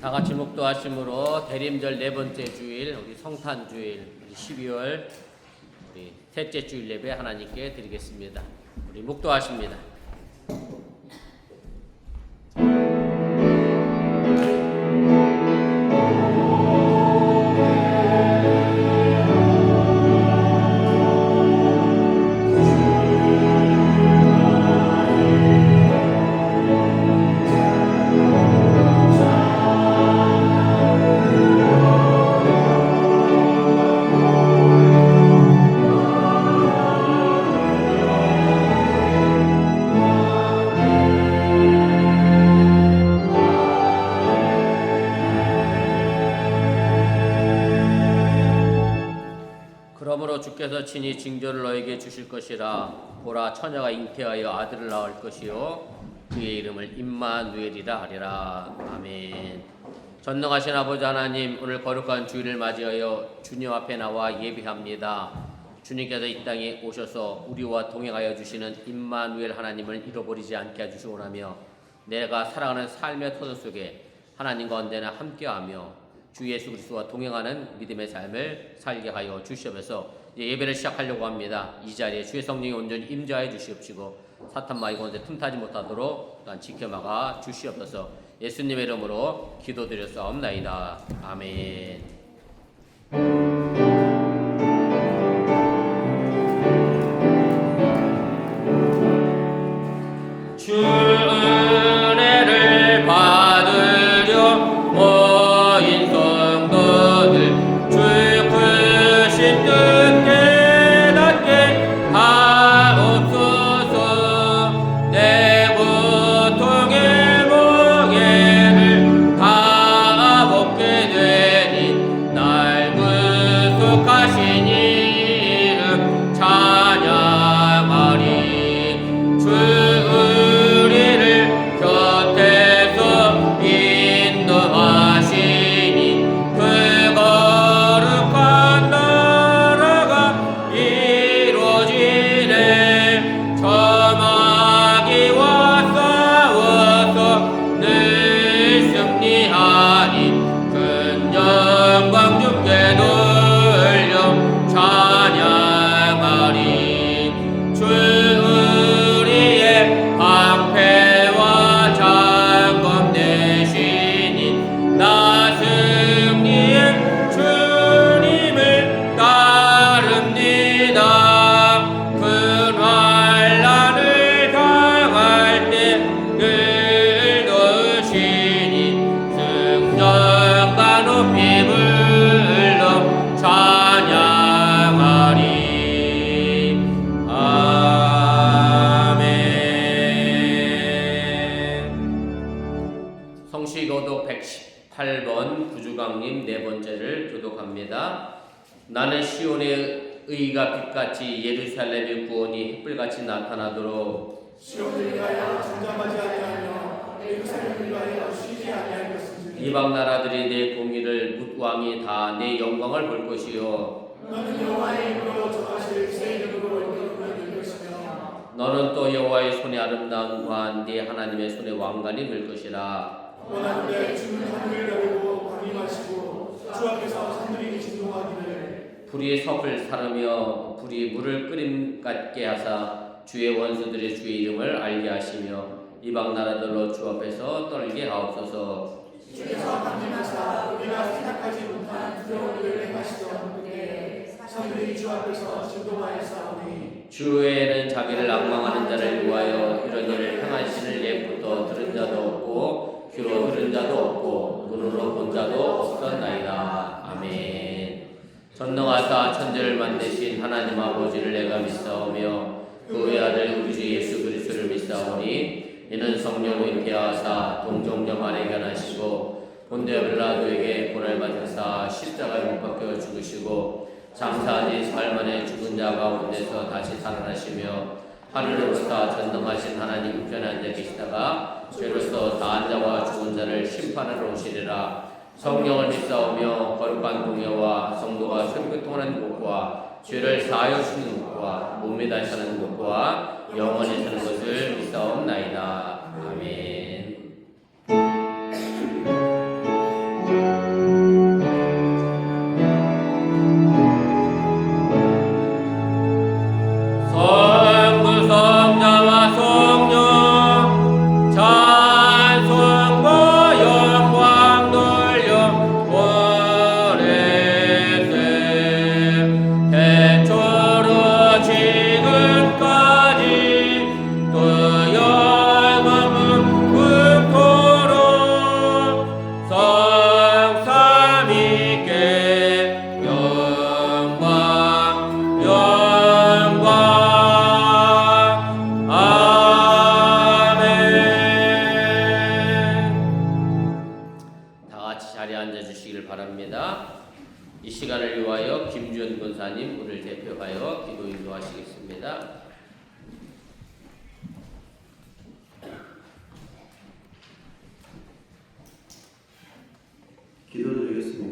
다 같이 묵도하심으로 대림절 네 번째 주일, 우리 성탄 주일, 우리 12월 우리 셋째 주일 예배 하나님께 드리겠습니다. 우리 묵도하십니다. 그러므로 주께서 친히 징조를 너에게 주실 것이라. 보라, 처녀가 잉태하여 아들을 낳을 것이요 그의 이름을 임마누엘이라 하리라. 아멘. 전능하신 아버지 하나님, 오늘 거룩한 주일을 맞이하여 주님 앞에 나와 예비합니다. 주님께서 이 땅에 오셔서 우리와 동행하여 주시는 임마누엘 하나님을 잃어버리지 않게 해주시기 원하며, 내가 살아가는 삶의 터전 속에 하나님과 언제나 함께하며 주 예수 그리스도와 동행하는 믿음의 삶을 살게 하여 주시옵소서. 예배를 시작하려고 합니다. 이 자리에 주의 성령이 온전히 임재하여 주시옵시고 사탄 마귀가 언제 틈타지 못하도록 또한 지켜막아 주시옵소서. 예수님의 이름으로 기도드렸사옵나이다. 아멘. 주 은혜를 받으려 모인 성도들, 주 크신 뜻 깨닫게 하옵소서. 내 고통의 무게를 다 벗게 되니 날 구속하신 이름 찬양하리. 주 우리를 곁에서 인도하시니 그 거룩한 나라가 이루어지네. 저 마귀와 싸워서 늘 승리하니 큰 영광 주께 돌려 찬양하리. 주 우리의 방패와 장검 되시니 나 승리의 주님을 따릅니다. 큰 환난을 당할 때 늘 도우시니 승전과 높이 불러 찬양하리. 아멘. 성시교독 118번 구주강림 네 번째를 교독합니다. 나는 시온의 의가 빛같이 예루살렘의 구원이 햇불같이 나타나도록 시온을 위하여 잠잠하지 아니하며 예루살렘을 위하여 쉬지 아니할 것인지. 이방 나라들이 내 공의를 묻 왕이 다 내 영광을 볼 것이요 너는 여호와의 이름으로 정하실 새 이름으로 이끌어낼 것이며 너는 또 여호와의 손에 아름다운 관 네 하나님의 손에 왕관이 될 것이라. 원하는데 주는 하늘을 가리고 방임하시고 주 앞에서 산들이 진동하기를. 불이 섭을 사르며 불이 물을 끓임 같게 하사 주의 원수들이 주의 이름을 알게 하시며 이방 나라들로 주 앞에서 떨게 하옵소서. 주께서 방임하사 우리가 생각하지 못한 두려운 일을 행하시던 그때 산들이 주 앞에서 진동하여 싸우니. 주에는 자기를 앙망하는 자를 위하여 이런 일을 행하시는 예부터 들은 자도 없고 귀로 들은 자도 없고 눈으로 본 자도 없었나이다. 아멘. 전능하사 천지를 만드신 하나님 아버지를 내가 믿사오며 그의 아들 우리 주 예수 그리스도를 믿사오니 이는 성령으로 잉태하사 동정녀 마리아에게 나시고 본디오 빌라도에게 고난을 받으사 십자가에 못 박혀 죽으시고 장사하니 사흘 만에 죽은 자 가운데서 다시 살아나시며 하늘로부터 전능하신 하나님 우편에 앉아 계시다가 죄로서 다한 자와 죽은 자를 심판하러 오시리라. 성령을 믿사오며 거룩한 공예와 성도가 교통하는 것과 죄를 사하여 주는 것과 몸에 다시 사는 것과 영원히 사는 것을 믿사옵나이다. 아멘.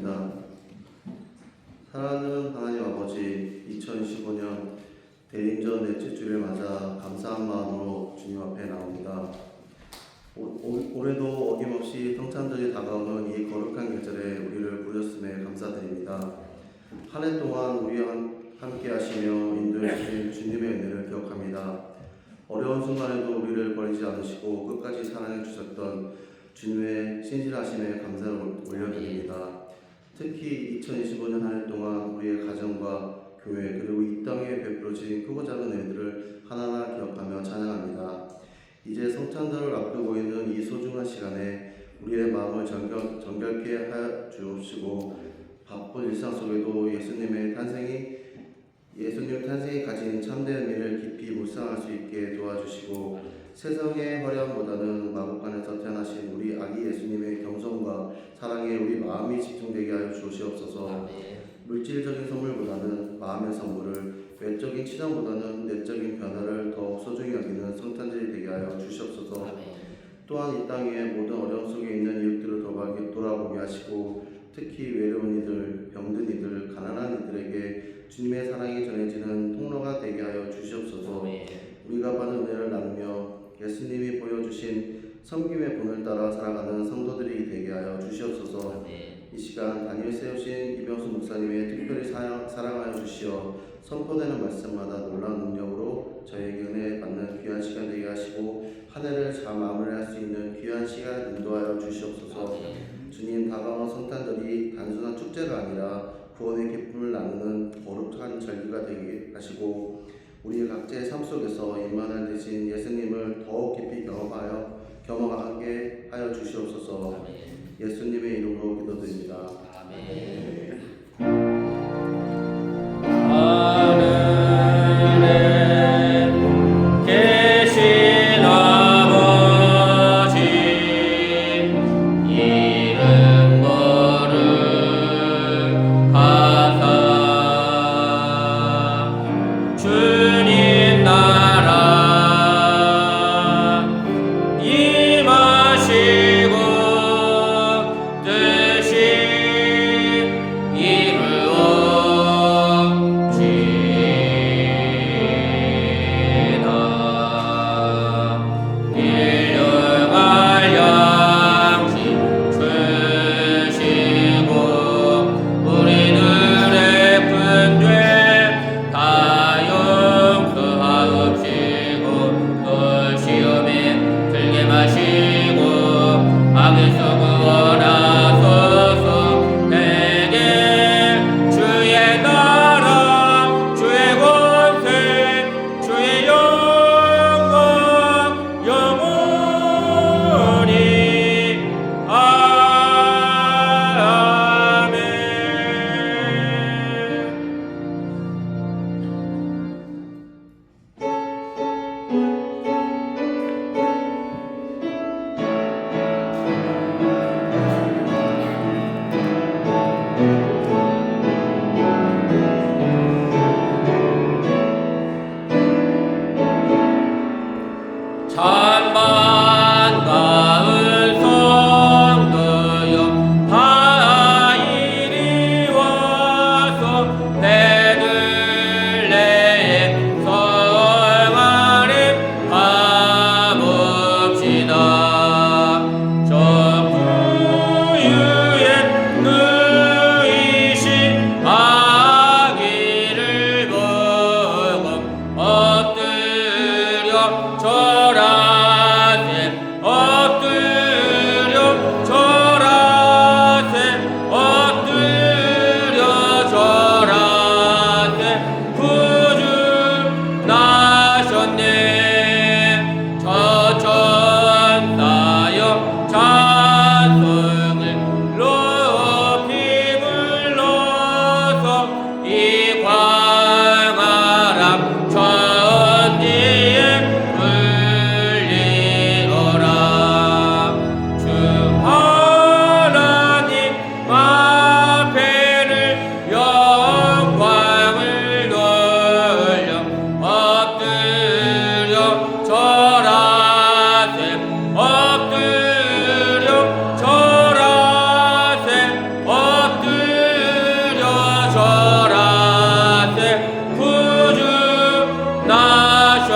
기도드립니다. 사랑하는 하나님 아버지, 2025년 대인전 넷째 주를 맞아 감사한 마음으로 주님 앞에 나옵니다. 올해도 어김없이 성찬절이 다가오는 이 거룩한 계절에 우리를 부르셨음에 감사드립니다. 한 해 동안 우리와 함께 하시며 인도해 주신 주님의 은혜를 기억합니다. 어려운 순간에도 우리를 버리지 않으시고 끝까지 사랑해 주셨던 주님의 신실하심에 감사를 올려드립니다. 특히 2025년 한 해 동안 우리의 가정과 교회 그리고 이 땅에 베풀어진 크고 작은 은혜들을 하나하나 기억하며 찬양합니다. 이제 성찬절을 앞두고 있는 이 소중한 시간에 우리의 마음을 정결케 하여 주옵시고 바쁜 일상 속에도 예수님 탄생이 가진 참된 의미를 깊이 묵상할 수 있게 도와주시고 세상의 화려함보다는 마국간에서 태어나신 우리 아기 예수님의 겸손과 사랑에 우리 마음이 집중되게 하여 주시옵소서. 물질적인 선물보다는 마음의 선물을, 외적인 치장보다는 내적인 변화를 더욱 소중히 여기는 성탄절이 되게 하여 주시옵소서. 또한 이 땅의 모든 어려움 속에 있는 이웃들을 돌아보게 하시고 특히 외로운 이들, 병든 이들, 가난한 이들에게 주님의 사랑이 전해지는 통로가 되게 하여 주시옵소서. 우리가 받은 은혜를 나누며 예수님이 보여주신 섬김의 본을 따라 살아가는 성도들이 되게 하여 주시옵소서. 이 시간 단위를 세우신 이병수 목사님의 특별히 사랑하여 주시어 선포되는 말씀마다 놀라운 능력으로 저에게 은혜 받는 귀한 시간 되게 하시고 한 해를 잘 마무리할 수 있는 귀한 시간 인도하여 주시옵소서. 주님, 다가오는 성탄절이 단순한 축제가 아니라 구원의 기쁨을 나누는 거룩한 절기가 되게 하시고 우리 각자의 삶 속에서 임만한 대신 예수님을 더욱 깊이 경험하게 하여 주시옵소서. 예수님의 이름으로 기도드립니다. 아멘.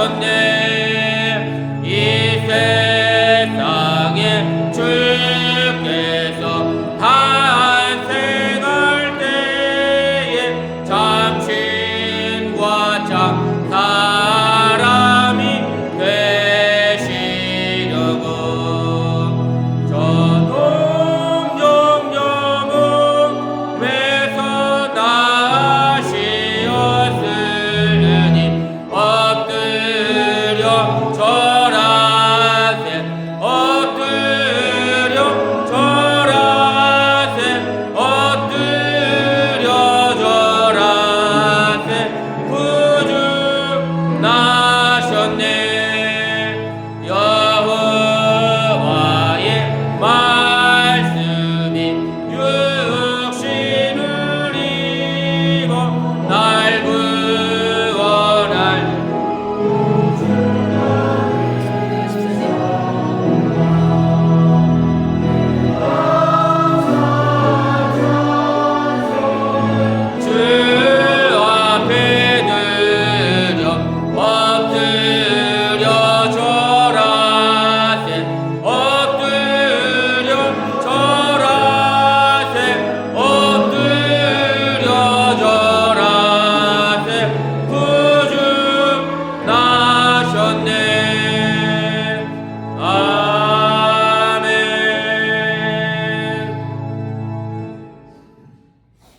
나셨네. 이 세상에 주께서 탄생할 때에 참신과 참 사람이 되시려고 저 동정녀 몸에서 나시었으니 엎드려 절하세 엎드려 절하세 엎드려 절하세 구주 나셨네. 여호와의 말씀이 육신을 입어 날 구원할 주 앞에 드려 엎드려 절하세 엎드려 절하세 엎드려 절하세 구주 나셨네. 아멘.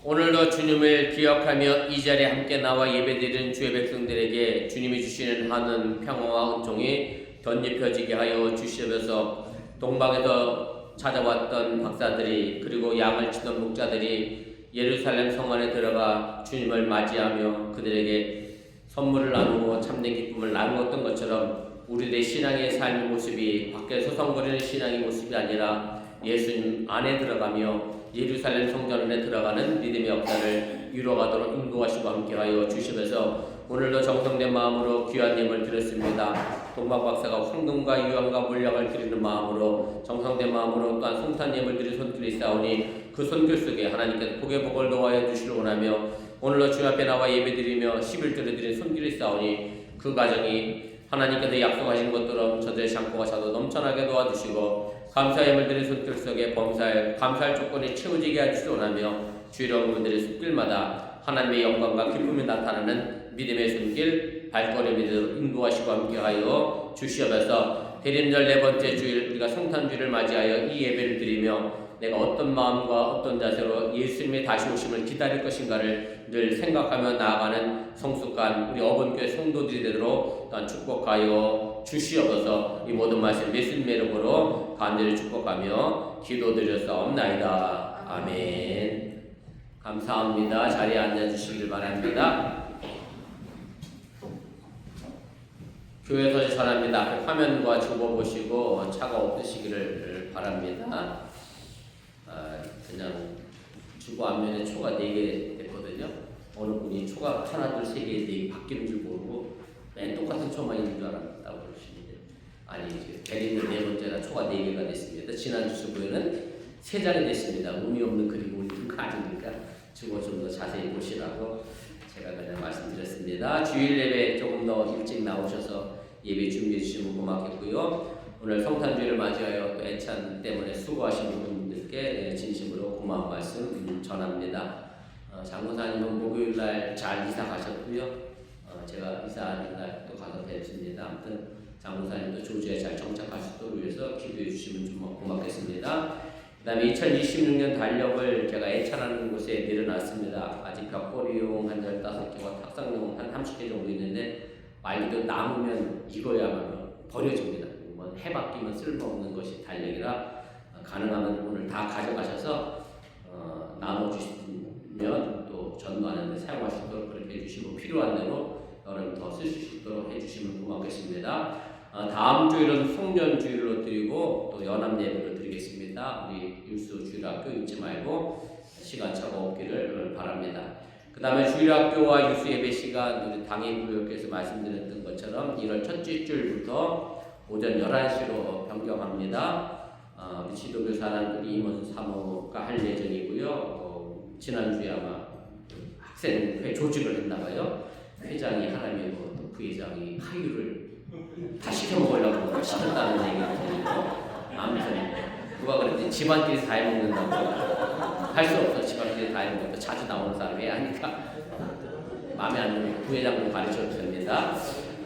오늘도 주님을 기억하며 이 자리에 함께 나와 예배드리는 주의 백성들에게 주님이 주시는 하는 평화와 은총이 덧입혀지게 하여 주시면서 동방에서 찾아왔던 박사들이 그리고 양을 치던 목자들이 예루살렘 성 안에 들어가 주님을 맞이하며 그들에게 선물을 나누고 참된 기쁨을 나누었던 것처럼 우리들의 신앙의 삶의 모습이 밖에 소성거리는 신앙의 모습이 아니라 예수님 안에 들어가며 예루살렘 성전 안에 들어가는 믿음의 역사를 이루어가도록 인도하시고 함께하여 주시면서 오늘도 정성된 마음으로 귀한 예물을 드렸습니다. 동방 박사가 황금과 유황과 몰약을 드리는 마음으로 정성된 마음으로 또한 송탄 예물 드린 손길이 있사오니 그 손길 속에 하나님께서 복의 복을 도와여 주시를 원하며 오늘도 주 앞에 나와 예배드리며 11조를 드린 손길이 있사오니 그 가정이 하나님께서 약속하신 것처럼 저들의 창고가 차도 넘쳐나게 도와주시고 감사 예물 드린 손길 속에 범사에 감사할 조건이 채워지게 해주시기 원하며 주일의 분들의 손길마다 하나님의 영광과 기쁨이 나타나는 믿음의 손길 발걸음이 인도하시고 함께하여 주시옵소서. 대림절 네 번째 주일 우리가 성탄주일을 맞이하여 이 예배를 드리며 내가 어떤 마음과 어떤 자세로 예수님의 다시 오심을 기다릴 것인가를 늘 생각하며 나아가는 성숙한 우리 어본교회 성도들이 되도록 또한 축복하여 주시옵소서. 이 모든 말씀 예수님의 이름으로 간절히 축복하며 기도드렸사옵나이다. 아멘. 감사합니다. 자리에 앉아주시길 바랍니다. 교회 서지 전합니다. 화면과 접어보시고 차가 없으시기를 바랍니다. 그냥 주보 앞면에 초가 4개 됐거든요. 어느 분이 초가 하나, 둘, 세 개, 4개 바뀌는 줄 모르고 맨 똑같은 초만 있는 줄 알았다고 그러시는데 아니 대리는 4번째나 초가 4개가 됐습니다. 지난주 주보에는 3장이 됐습니다. 의미 없는 그림을 아니니까 주보 좀 더 자세히 보시라고 제가 그냥 말씀드렸습니다. 주일 예배 조금 더 일찍 나오셔서 예배 준비해 주시면 고맙겠고요. 오늘 성탄주일을 맞이하여 또 애찬 때문에 수고하시는 분들께 진심으로 고마운 말씀 전합니다. 장로사님은 목요일날 잘 이사 가셨고요. 제가 이사하는 날 또 가서 뵙습니다. 아무튼 장로사님도 조주에 잘 정착할 수 있도록 위해서 기도해 주시면 좀 고맙겠습니다. 그 다음에 2026년 달력을 제가 애찬하는 곳에 내려놨습니다. 아직 벽걸이용 한 15개와 탁상용 한 30개 정도 있는데 말기도 남으면 이거야말로 버려집니다. 해바뀌면 쓸모없는 것이 달력이라 가능하면 오늘 다 가져가셔서 나눠주시면 또 전도하는 데 사용할 수 있도록 그렇게 해주시고 필요한 대로 여러분 더 쓰실 수 있도록 해주시면 고맙겠습니다. 다음 주일은 송년주일로 드리고 또 연합예배로 드리겠습니다. 우리 율수 주일학교 잊지 말고 시간차가 없기를 바랍니다. 그 다음에 주일학교와 유수예배 시간 우리 당회구역에서 말씀드렸던 것처럼 1월 첫째 주일부터 오전 11시로 변경합니다. 우리 지도교사는 임원 사모가 할 예정이고요. 지난주에 아마 학생회 조직을 했나봐요. 회장이 하나님이고 또 부회장이 파유를 다 시켜 먹으려고 시켰다는 얘기를 들리고, 아무튼 누가 그랬더니 집안끼리 다 해먹는다고. 할 수 없어. 집안끼리 다 해먹는다. 자주 나오는 사람이 하니까 마음에 안 드는 부회장도 가르쳐 줍니다.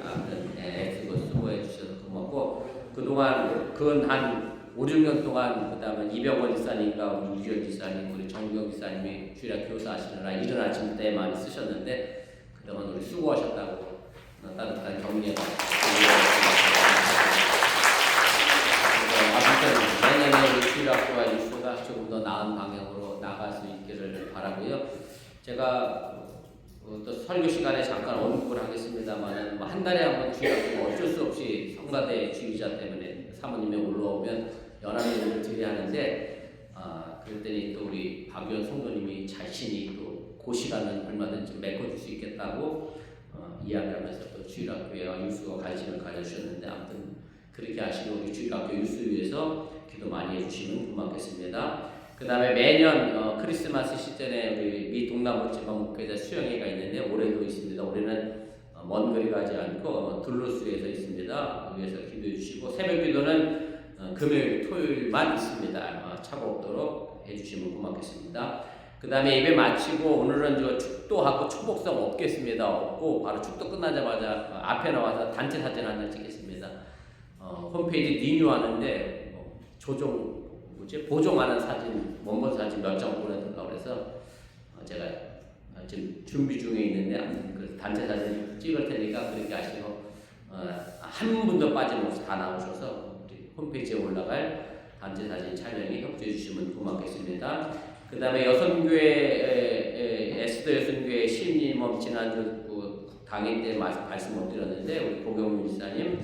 아무튼 그거 수고해 주셔서 고맙고, 그동안 한 5, 6년 동안 그다음에 이병원 지사님과 우리 유지현 지사님, 우리 정경 지사님이 주일학 교사하시느라 이른 아침 때 많이 쓰셨는데 그동안 우리 수고하셨다고 따뜻한 격려가 내년에 우리 주일학교와 유수가 조금 더 나은 방향으로 나갈 수 있기를 바라고요. 제가 또 설교 시간에 잠깐 언급을 하겠습니다만, 한 달에 한 번 주일학교가 어쩔 수 없이 성가대 주의자 때문에 사모님이 올라오면 연합예배를 드려야 하는데, 그랬더니 또 우리 박유원 성도님이 자신이 또 그 시간은 얼마든지 메꿔줄 수 있겠다고 이야기하면서 또 주일학교와 유수가 관심을 가져주셨는데, 아무튼 그렇게 하시고 우리 주일학교 유수 위해서 기도 많이 해주시면 고맙겠습니다. 그 다음에 매년 크리스마스 시즌에 우리 미 동남부지방 목회자 수영회가 있는데 올해도 있습니다. 올해는 먼 거리 가지 않고 둘루스에서 있습니다. 위에서 기도해 주시고, 새벽 기도는 금요일, 토요일만 있습니다. 차고 없도록 해주시면 고맙겠습니다. 그 다음에 예배 마치고 오늘은 저 축도하고 초복성 없겠습니다. 없고 바로 축도 끝나자마자 앞에 나와서 단체 사진 한 장 찍겠습니다. 홈페이지 리뉴하는데 보정하는 사진, 원본 사진 몇 장 보내달라고 그래서 제가 지금 준비 중에 있는데, 그 단체 사진 찍을 테니까 그렇게 하시고 한 분도 빠짐없이 다 나오셔서 우리 홈페이지에 올라갈 단체 사진 촬영에 협조해 주시면 고맙겠습니다. 그 다음에 여성교회, 에스더 여성교회 신임업 지난주 강의 때 말씀 못 드렸는데, 우리 고경민 지사님,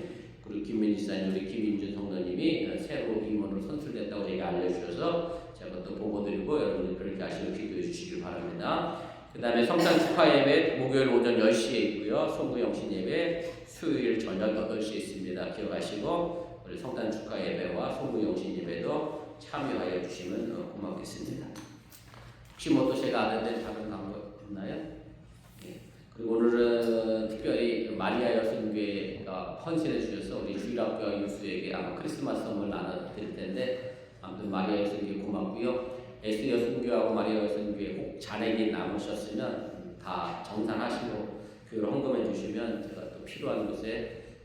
그리고 김민 지사님, 우리 김인준 성도님이 새로 임원으로 선출됐다고 제가 알려주셔서 제가 또 보고 드리고, 여러분들 그렇게 하시고 기도해 주시길 바랍니다. 그 다음에 성탄 축하 예배 목요일 오전 10시에 있고요. 송구 영신 예배 수요일 저녁 8시에 있습니다. 기억하시고 우리 성탄 축하 예배와 송구 영신 예배도 참여하여 주시면 고맙겠습니다. 혹시 뭐 또 제가 아는데 다른 방법 없나요? 네. 그리고 오늘은 특별히 마리아 여성교회가 헌신해 주셔서 우리 주일학교와 유수에게 아마 크리스마스 선물 나눠드릴 텐데, 아무튼 마리아 여성교회 고맙고요. 에스 여성교회하고 마리아 여성교회 꼭 잔액이 남으셨으면 다 정산하시고 교회로 헌금해 주시면 제가 또 필요한 곳에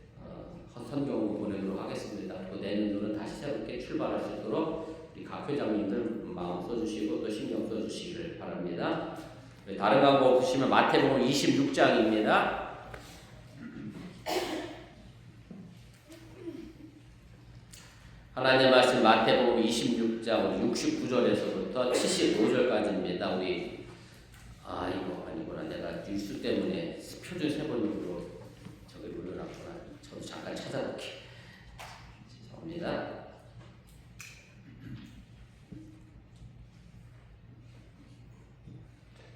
선경을 보내도록 하겠습니다. 또 내년도는 다시 새롭게 출발할 수 있도록 우리 각 회장님들 마음 써주시고 또 신경 써주시길 바랍니다. 다른 광고 보시면 마태복음 26장입니다. 하나님의 말씀 마태복음 26장 69절에서부터 75절까지입니다. 우리 이거 아니구나. 내가 뉴스 때문에 표준 세번역으로 저기 올려놨구나. 저도 잠깐 찾아볼게. 죄송합니다.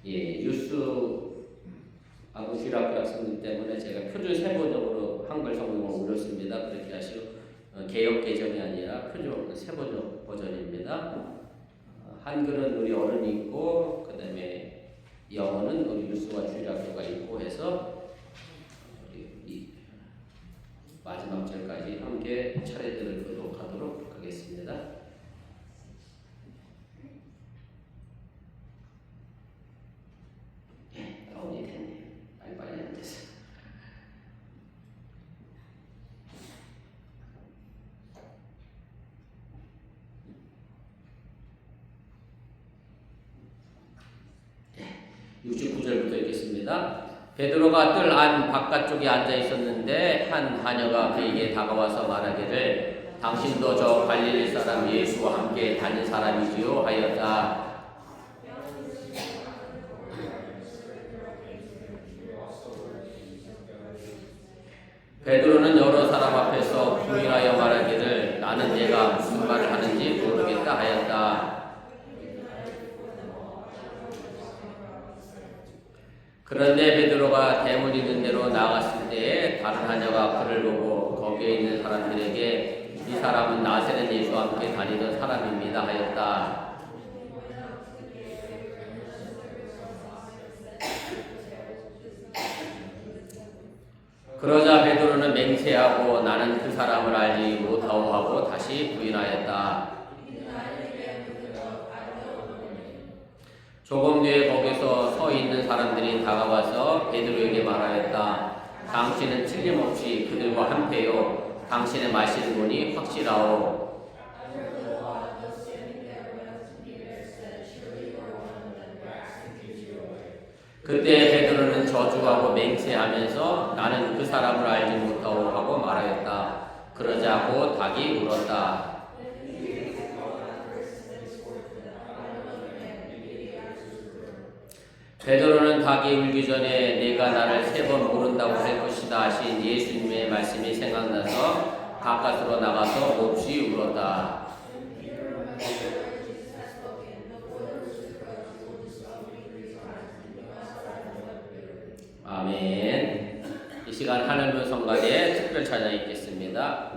뉴스하고 주일학교 학생들 때문에 제가 표준 세번역으로 한글 성경을 올렸습니다. 그렇게 하시고 개역 개정이 아니라 표준 세번역 버전입니다. 한글은 우리 어른이 있고, 그 다음에 영어는 우리 뉴스와 주일학교가 있고 해서 이 마지막 절까지 함께 차례들을 교독하도록 하겠습니다. 다운이 됐네. 빨리 안 돼서. 네, 69절부터 읽겠습니다. 베드로가 뜰 안 바깥쪽에 앉아 있었는데 한 하녀가 그에게 다가와서 말하기를 당신도 저 갈릴리 사람 예수와 함께 다닌 사람이지요 하였다. 베드로는 여러 사람 앞에서 부인하여 말하기를 나는 내가 무슨 말을 하는지 모르겠다 하였다. 그런데 베드로가 대문 있는 데로 나갔을 때에 다른 하녀가 그를 보고 거기에 있는 사람들에게 이 사람은 나세렛 예수와 함께 다니던 사람입니다 하였다. 그러자 베드로는 맹세하고 나는 그 사람을 알지 못하고 하고 다시 부인하였다. 조금 뒤에 거기서 서 있는 사람들이 다가와서 베드로에게 말하였다. 당신은 틀림없이 그들과 한패요. 당신의 마시는 분이 확실하오. 그때 베드로는 저주하고 맹세하면서 나는 그 사람을 알지 못하고 하고 말하였다. 그러자 곧 닭이 울었다. 베드로는 닭이 울기 전에 내가 나를 3번 모른다고 할 것이다 하신 예수님의 말씀이 생각나서 바깥으로 나가서 몹시 울었다. 아멘. 이 시간 하늘문 성가대 특별 찬양 있겠습니다.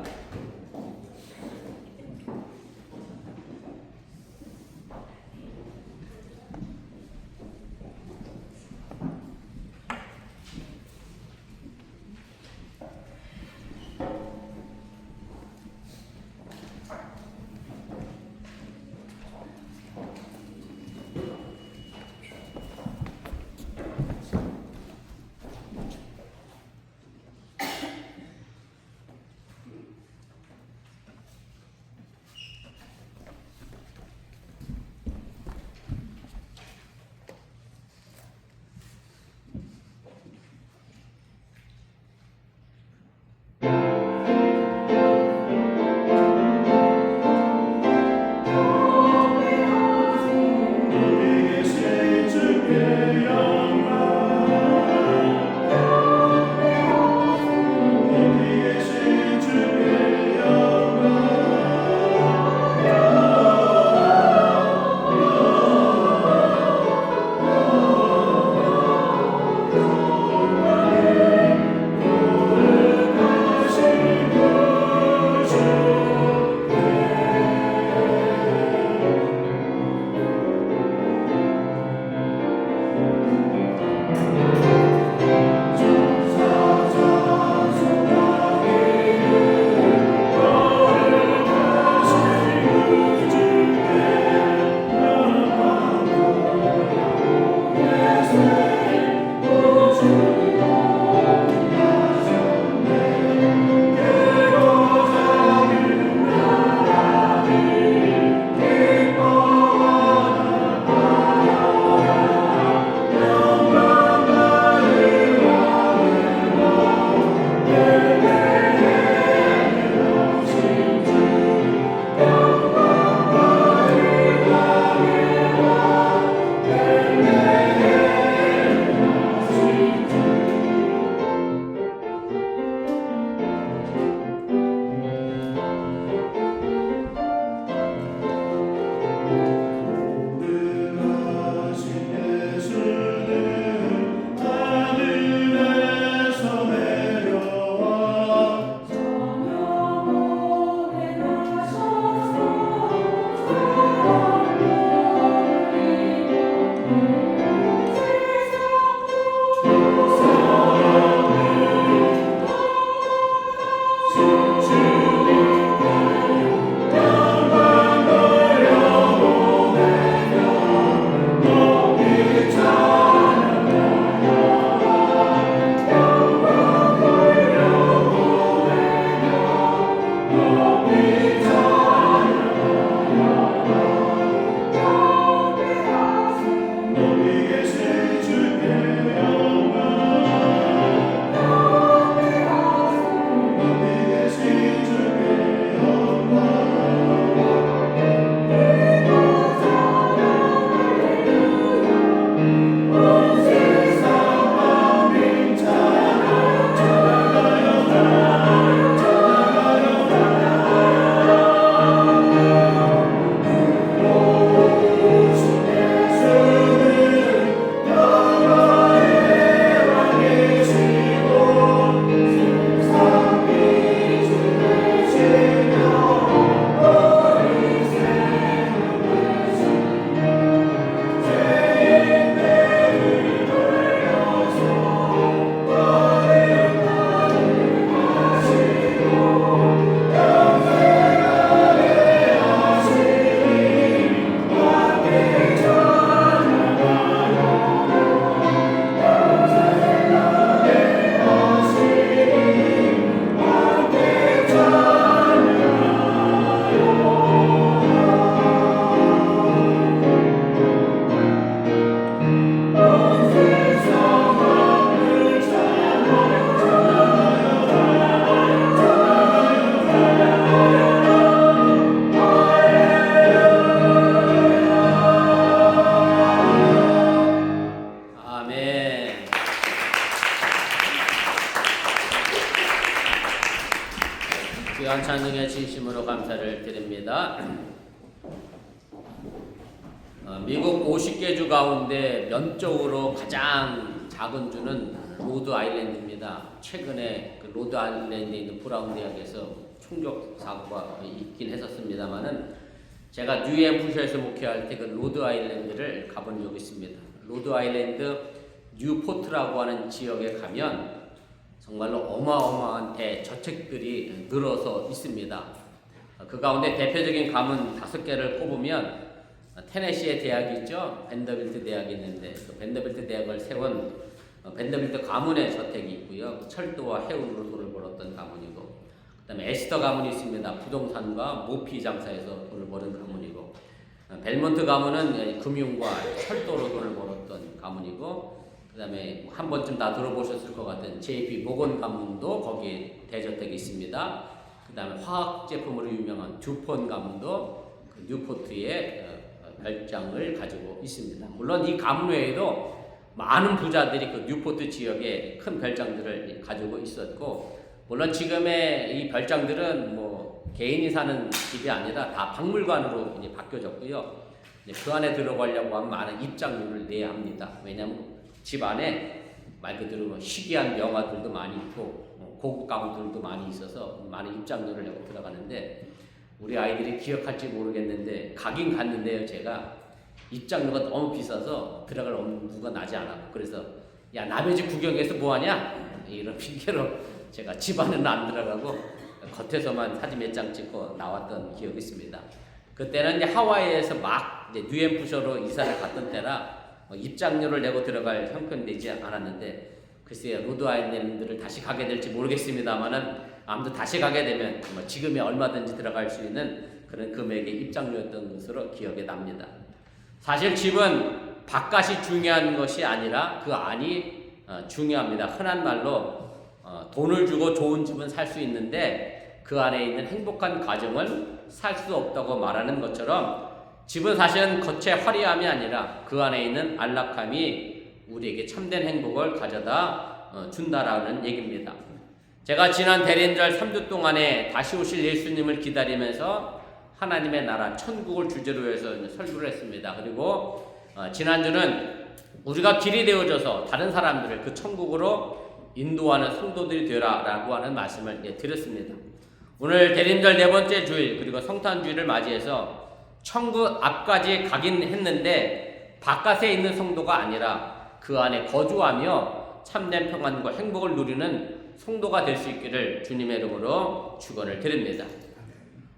귀한 찬송에 진심으로 감사를 드립니다. 미국 50개 주 가운데 면적으로 가장 작은 주는 로드 아일랜드입니다. 최근에 그 로드 아일랜드에 있는 브라운 대학에서 총격 사고가 있긴 했었습니다만은 제가 뉴햄프셔에서 목회할 때 그 로드 아일랜드를 가본 적이 있습니다. 로드 아일랜드 뉴포트라고 하는 지역에 가면 정말로 어마어마한 대저택들이 늘어서 있습니다. 그 가운데 대표적인 가문 5개를 꼽으면 테네시의 대학이 있죠. 벤더빌트 대학이 있는데 그 벤더빌트 대학을 세운 벤더빌트 가문의 저택이 있고요. 철도와 해운으로 돈을 벌었던 가문이고, 그 다음에 에스터 가문이 있습니다. 부동산과 모피 장사에서 돈을 버는 가문이고, 벨몬트 가문은 금융과 철도로 돈을 벌었던 가문이고, 그 다음에 한 번쯤 다 들어보셨을 것 같은 JP 모건 가문도 거기에 대저택이 있습니다. 그 다음에 화학 제품으로 유명한 듀폰 가문도 그 뉴포트에 별장을 가지고 있습니다. 물론 이 가문 외에도 많은 부자들이 그 뉴포트 지역에 큰 별장들을 가지고 있었고, 물론 지금의 이 별장들은 뭐 개인이 사는 집이 아니라 다 박물관으로 이제 바뀌어졌고요. 그 안에 들어가려고 하면 많은 입장료를 내야 합니다. 왜냐하면 집 안에 말 그대로 희귀한 명화들도 많이 있고 고급 가구들도 많이 있어서 많은 입장료를 내고 들어가는데, 우리 아이들이 기억할지 모르겠는데 가긴 갔는데요. 제가 입장료가 너무 비싸서 들어갈 엄두가 나지 않았고, 그래서 야 남의 집 구경해서 뭐하냐 이런 핑계로 제가 집 안에는 안 들어가고 겉에서만 사진 몇 장 찍고 나왔던 기억이 있습니다. 그때는 이제 하와이에서 막 이제 뉴햄프셔로 이사를 갔던 때라 입장료를 내고 들어갈 형편되지 않았는데, 글쎄요 로드 아일랜드를 다시 가게 될지 모르겠습니다만은 아무튼 다시 가게 되면 지금에 얼마든지 들어갈 수 있는 그런 금액의 입장료였던 것으로 기억에 납니다. 사실 집은 바깥이 중요한 것이 아니라 그 안이 중요합니다. 흔한 말로 돈을 주고 좋은 집은 살 수 있는데 그 안에 있는 행복한 가정은 살 수 없다고 말하는 것처럼, 집은 사실은 겉의 화려함이 아니라 그 안에 있는 안락함이 우리에게 참된 행복을 가져다 준다라는 얘기입니다. 제가 지난 대림절 3주 동안에 다시 오실 예수님을 기다리면서 하나님의 나라 천국을 주제로 해서 설교를 했습니다. 그리고 지난주는 우리가 길이 되어져서 다른 사람들을 그 천국으로 인도하는 성도들이 되라라고 하는 말씀을 드렸습니다. 오늘 대림절 4번째 주일 그리고 성탄주일을 맞이해서 천국 앞까지 가긴 했는데 바깥에 있는 성도가 아니라 그 안에 거주하며 참된 평안과 행복을 누리는 성도가 될 수 있기를 주님의 이름으로 축원을 드립니다.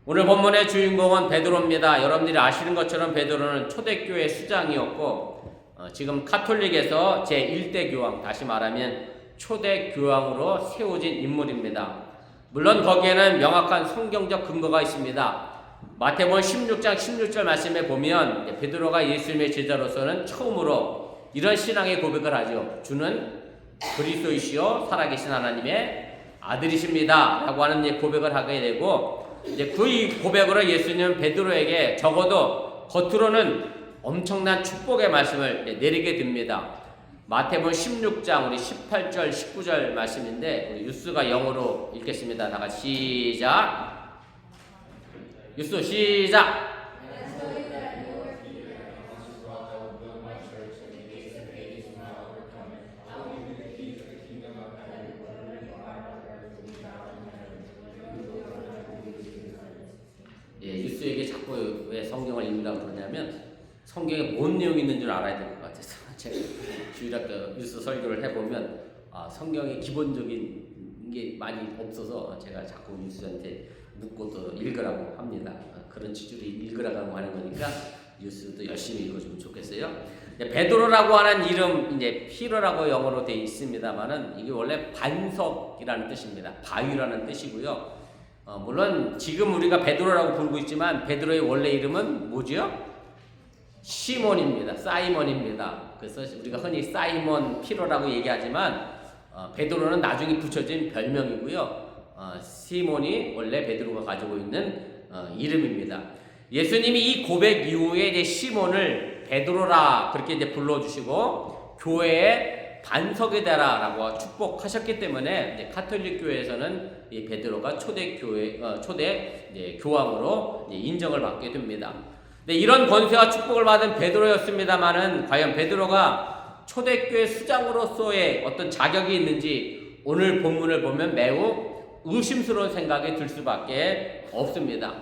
오늘 본문의 주인공은 베드로입니다. 여러분들이 아시는 것처럼 베드로는 초대교회 수장이었고 지금 카톨릭에서 제1대 교황, 다시 말하면 초대 교황으로 세워진 인물입니다. 물론 거기에는 명확한 성경적 근거가 있습니다. 마태복음 16장 16절 말씀에 보면 베드로가 예수님의 제자로서는 처음으로 이런 신앙의 고백을 하죠. 주는 그리스도이시요 살아계신 하나님의 아들이십니다 라고 하는 고백을 하게 되고, 이제 그 고백으로 예수님은 베드로에게 적어도 겉으로는 엄청난 축복의 말씀을 내리게 됩니다. 마태복음 16장 우리 18절 19절 말씀인데 우리 유스가 영어로 읽겠습니다. 다 같이 시작. 유스 시작. 유스에게 자꾸 왜 성경을 읽으라고 그러냐면 성경에 뭔 내용이 있는 줄 알아야 될 것 같아서 제가 주일학교 유스 설교를 해보면 성경의 기본적인 게 많이 없어서 제가 자꾸 유스한테 묻고 또 읽으라고 합니다. 그런 취지로 읽으라고 하는 거니까 유스도 열심히 읽어주면 좋겠어요. 베드로라고 하는 이름, 이제 피로라고 영어로 되어 있습니다만은 이게 원래 반석이라는 뜻입니다. 바위라는 뜻이고요. 물론 지금 우리가 베드로라고 부르고 있지만 베드로의 원래 이름은 뭐죠? 시몬입니다. 사이먼입니다. 그래서 우리가 흔히 사이먼 피로라고 얘기하지만 베드로는 나중에 붙여진 별명이고요. 시몬이 원래 베드로가 가지고 있는 이름입니다. 예수님이 이 고백 이후에 이제 시몬을 베드로라 그렇게 이제 불러주시고 교회의 반석이 되라라고 축복하셨기 때문에 이제 가톨릭 교회에서는 이 베드로가 초대 교황으로 인정을 받게 됩니다. 근데 이런 권세와 축복을 받은 베드로였습니다만은 과연 베드로가 초대교회 수장으로서의 어떤 자격이 있는지 오늘 본문을 보면 매우 의심스러운 생각이 들 수밖에 없습니다.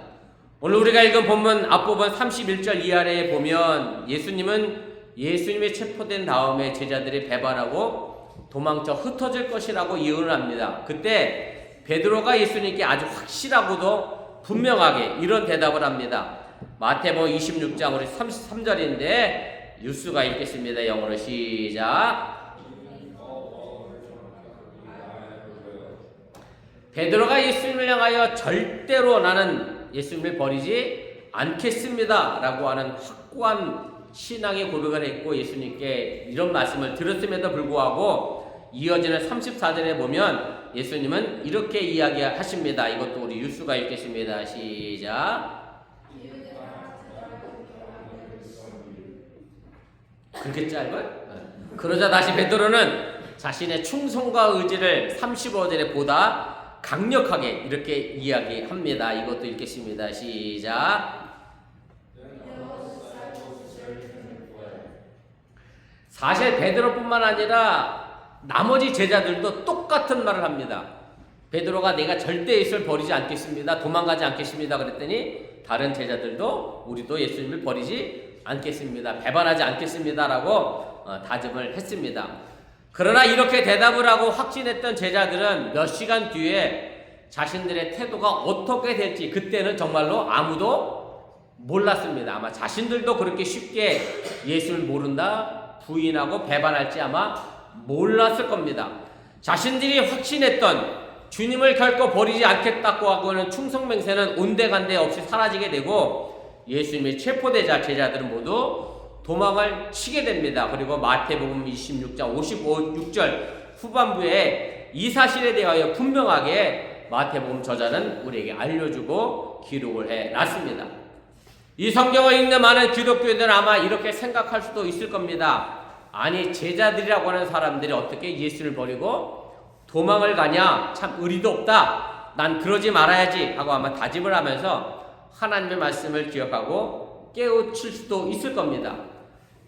오늘 우리가 읽은 본문 앞부분 31절 이하에 보면 예수님이 체포된 다음에 제자들이 배반하고 도망쳐 흩어질 것이라고 예언을 합니다. 그때 베드로가 예수님께 아주 확실하고도 분명하게 이런 대답을 합니다. 마태복음 26장 우리 33절인데 유수가 읽겠습니다. 영어로 시작. 베드로가 예수님을 향하여 절대로 나는 예수님을 버리지 않겠습니다 라고 하는 확고한 신앙의 고백을 했고 예수님께 이런 말씀을 들었음에도 불구하고 이어지는 34절에 보면 예수님은 이렇게 이야기하십니다. 이것도 우리 유수가 읽겠습니다. 시작. 그렇게 짧아요? 그러자 다시 베드로는 자신의 충성과 의지를 35절에 보다 강력하게 이렇게 이야기합니다. 이것도 읽겠습니다. 시작. 사실 베드로뿐만 아니라 나머지 제자들도 똑같은 말을 합니다. 베드로가 내가 절대 예수를 버리지 않겠습니다. 도망가지 않겠습니다. 그랬더니 다른 제자들도 우리도 예수님을 버리지 않겠습니다. 배반하지 않겠습니다. 라고 다짐을 했습니다. 그러나 이렇게 대답을 하고 확신했던 제자들은 몇 시간 뒤에 자신들의 태도가 어떻게 될지 그때는 정말로 아무도 몰랐습니다. 아마 자신들도 그렇게 쉽게 예수를 모른다, 부인하고 배반할지 아마 몰랐을 겁니다. 자신들이 확신했던 주님을 결코 버리지 않겠다고 하고는 충성맹세는 온데간데 없이 사라지게 되고 예수님이 체포되자 제자들은 모두 도망을 치게 됩니다. 그리고 마태복음 26장 56절 후반부에 이 사실에 대하여 분명하게 마태복음 저자는 우리에게 알려주고 기록을 해놨습니다. 이 성경을 읽는 많은 기독교인들은 아마 이렇게 생각할 수도 있을 겁니다. 아니 제자들이라고 하는 사람들이 어떻게 예수를 버리고 도망을 가냐? 참 의리도 없다. 난 그러지 말아야지 하고 아마 다짐을 하면서 하나님의 말씀을 기억하고 깨우칠 수도 있을 겁니다.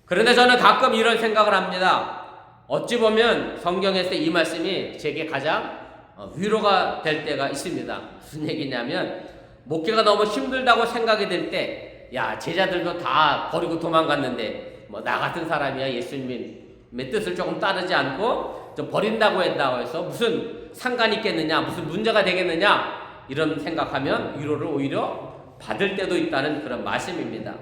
그런데 저는 가끔 이런 생각을 합니다. 어찌 보면 성경에서 이 말씀이 제게 가장 위로가 될 때가 있습니다. 무슨 얘기냐면 목회가 너무 힘들다고 생각이 될 때 야 제자들도 다 버리고 도망갔는데 뭐 나 같은 사람이야 예수님의 뜻을 조금 따르지 않고 좀 버린다고 했다고 해서 무슨 상관이 있겠느냐 무슨 문제가 되겠느냐 이런 생각하면 위로를 오히려 받을 때도 있다는 그런 말씀입니다.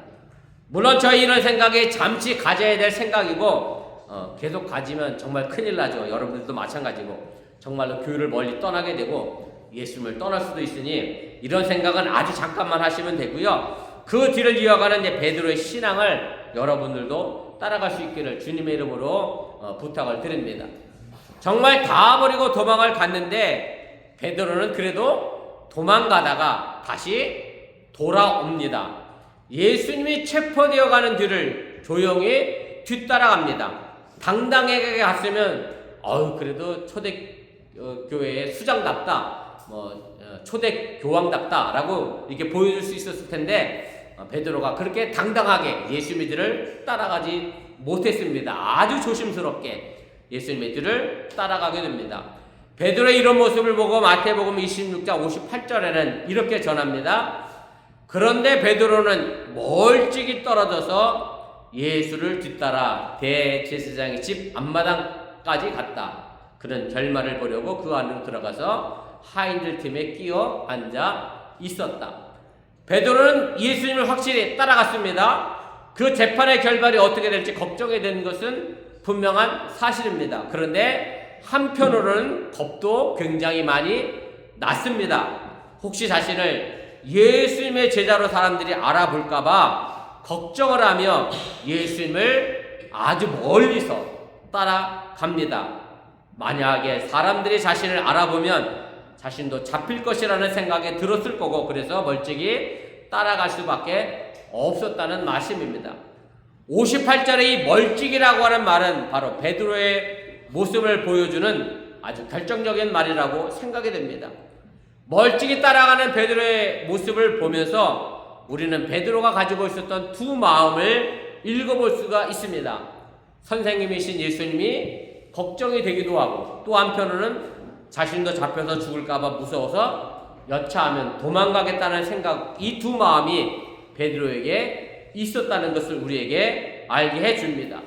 물론 저희 이런 생각이 잠시 가져야 될 생각이고 계속 가지면 정말 큰일 나죠. 여러분들도 마찬가지고 정말로 교회를 멀리 떠나게 되고 예수님을 떠날 수도 있으니 이런 생각은 아주 잠깐만 하시면 되고요. 그 뒤를 이어가는 베드로의 신앙을 여러분들도 따라갈 수 있기를 주님의 이름으로 부탁을 드립니다. 정말 다 버리고 도망을 갔는데 베드로는 그래도 도망가다가 다시 돌아옵니다. 예수님이 체포되어 가는 뒤를 조용히 뒤따라갑니다. 당당하게 갔으면 그래도 초대교회의 수장답다 초대 교황답다라고 이렇게 보여줄 수 있었을 텐데 베드로가 그렇게 당당하게 예수님의 뒤를 따라가지 못했습니다. 아주 조심스럽게 예수님의 뒤를 따라가게 됩니다. 베드로의 이런 모습을 보고 마태복음 26장 58절에는 이렇게 전합니다. 그런데 베드로는 멀찍이 떨어져서 예수를 뒤따라 대제사장의 집 앞마당까지 갔다. 그는 결말을 보려고 그 안으로 들어가서 하인들 틈에 끼어 앉아 있었다. 베드로는 예수님을 확실히 따라갔습니다. 그 재판의 결말이 어떻게 될지 걱정이 된 것은 분명한 사실입니다. 그런데 한편으로는 겁도 굉장히 많이 났습니다. 혹시 자신을 예수님의 제자로 사람들이 알아볼까봐 걱정을 하며 예수님을 아주 멀리서 따라갑니다. 만약에 사람들이 자신을 알아보면 자신도 잡힐 것이라는 생각이 들었을 거고 그래서 멀찍이 따라갈 수밖에 없었다는 말씀입니다. 58절의 이 멀찍이라고 하는 말은 바로 베드로의 모습을 보여주는 아주 결정적인 말이라고 생각이 됩니다. 멀찍이 따라가는 베드로의 모습을 보면서 우리는 베드로가 가지고 있었던 두 마음을 읽어볼 수가 있습니다. 선생님이신 예수님이 걱정이 되기도 하고, 또 한편으로는 자신도 잡혀서 죽을까봐 무서워서 여차하면 도망가겠다는 생각, 이 두 마음이 베드로에게 있었다는 것을 우리에게 알게 해줍니다.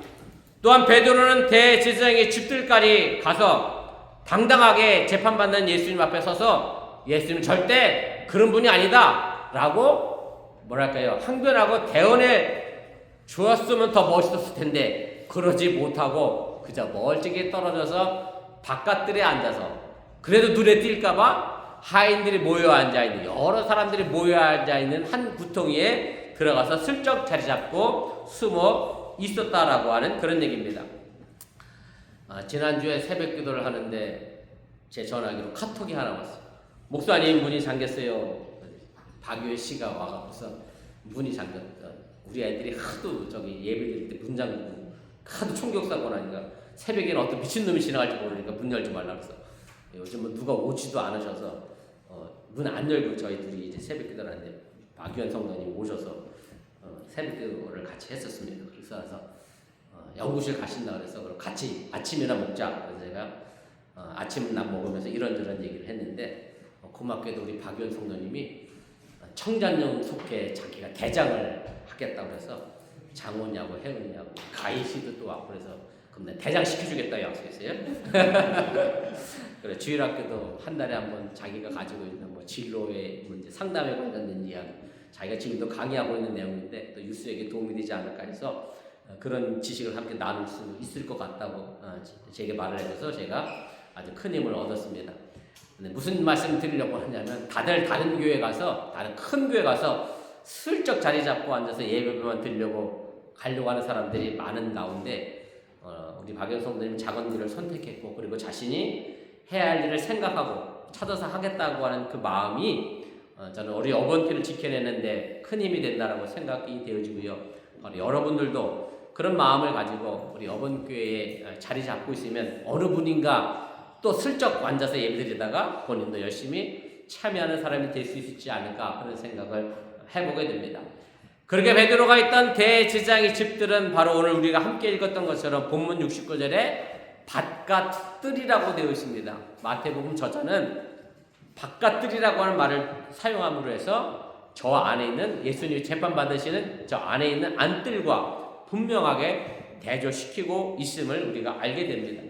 또한 베드로는 대제사장의 집들까지 가서 당당하게 재판받는 예수님 앞에 서서 예수님 절대 그런 분이 아니다 라고 항변하고 대언해 주었으면 더 멋있었을 텐데, 그러지 못하고 그저 멀찍이 떨어져서 바깥들에 앉아서, 그래도 눈에 띌까봐 하인들이 모여 앉아있는, 여러 사람들이 모여 앉아있는 한 구덩이에 들어가서 슬쩍 자리 잡고 숨어 있었다라고 하는 그런 얘기입니다. 지난주에 새벽 기도를 하는데 제 전화기로 카톡이 하나 왔어요. 목사님, 문이 잠겼어요. 박유혜 씨가 와갖고서 문이 잠겼다. 우리 애들이 하도 예배 드릴 때 문 잠그고 하도 총격사고 나니까 새벽에는 어떤 미친놈이 지나갈지 모르니까 문 열지 말라 그래서, 요즘은 누가 오지도 않으셔서 문 안 열고 저희 둘이 이제 새벽 기도를 하는데 박유현 성도님 오셔서 새벽 기도를 같이 했었습니다. 그래서 연구실 가신다 그래서 그럼 같이 아침이나 먹자. 그래서 제가 아침 난 먹으면서 이런저런 얘기를 했는데, 고맙게도 우리 박유현 성도님이 청장년 속해 자기가 대장을 하겠다고 해서 장호냐고 해운냐고 가이시도 또 왔고 그래서 그럼 대장 시켜주겠다고 약속했어요. 그래, 주일학교도 한 달에 한 번 자기가 가지고 있는 진로의 문제, 상담에 관련된 이야기, 자기가 지금도 강의하고 있는 내용인데 또 유수에게 도움이 되지 않을까 해서 그런 지식을 함께 나눌 수 있을 것 같다고 제게 말을 해줘서 제가 아주 큰 힘을 얻었습니다. 무슨 말씀 드리려고 하냐면, 다들 다른 교회 가서, 다른 큰 교회 가서 슬쩍 자리 잡고 앉아서 예배만 드리려고 가려고 하는 사람들이 많은 가운데 우리 박영 성도님 작은 길을 선택했고, 그리고 자신이 해야 할 일을 생각하고 찾아서 하겠다고 하는 그 마음이 저는 우리 어번교를 지켜내는데 큰 힘이 된다라고 생각이 되어지고요. 여러분들도 그런 마음을 가지고 우리 어번교회에 자리 잡고 있으면 어느 분인가 또 슬쩍 앉아서 예배드리다가 본인도 열심히 참여하는 사람이 될 수 있지 않을까, 그런 생각을 해보게 됩니다. 그렇게 베드로가 있던 대제사장의 집들은 바로 오늘 우리가 함께 읽었던 것처럼 본문 69절에 바깥뜰이라고 되어 있습니다. 마태복음 저자는 바깥뜰이라고 하는 말을 사용함으로 해서 저 안에 있는, 예수님이 재판받으시는 저 안에 있는 안뜰과 분명하게 대조시키고 있음을 우리가 알게 됩니다.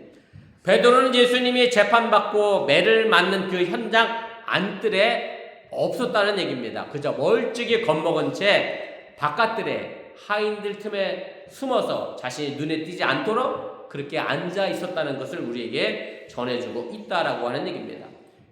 베드로는 예수님이 재판받고 매를 맞는 그 현장 안뜰에 없었다는 얘기입니다. 그저 멀찍이 겁먹은 채 바깥뜰에 하인들 틈에 숨어서 자신이 눈에 띄지 않도록 그렇게 앉아 있었다는 것을 우리에게 전해주고 있다라고 하는 얘기입니다.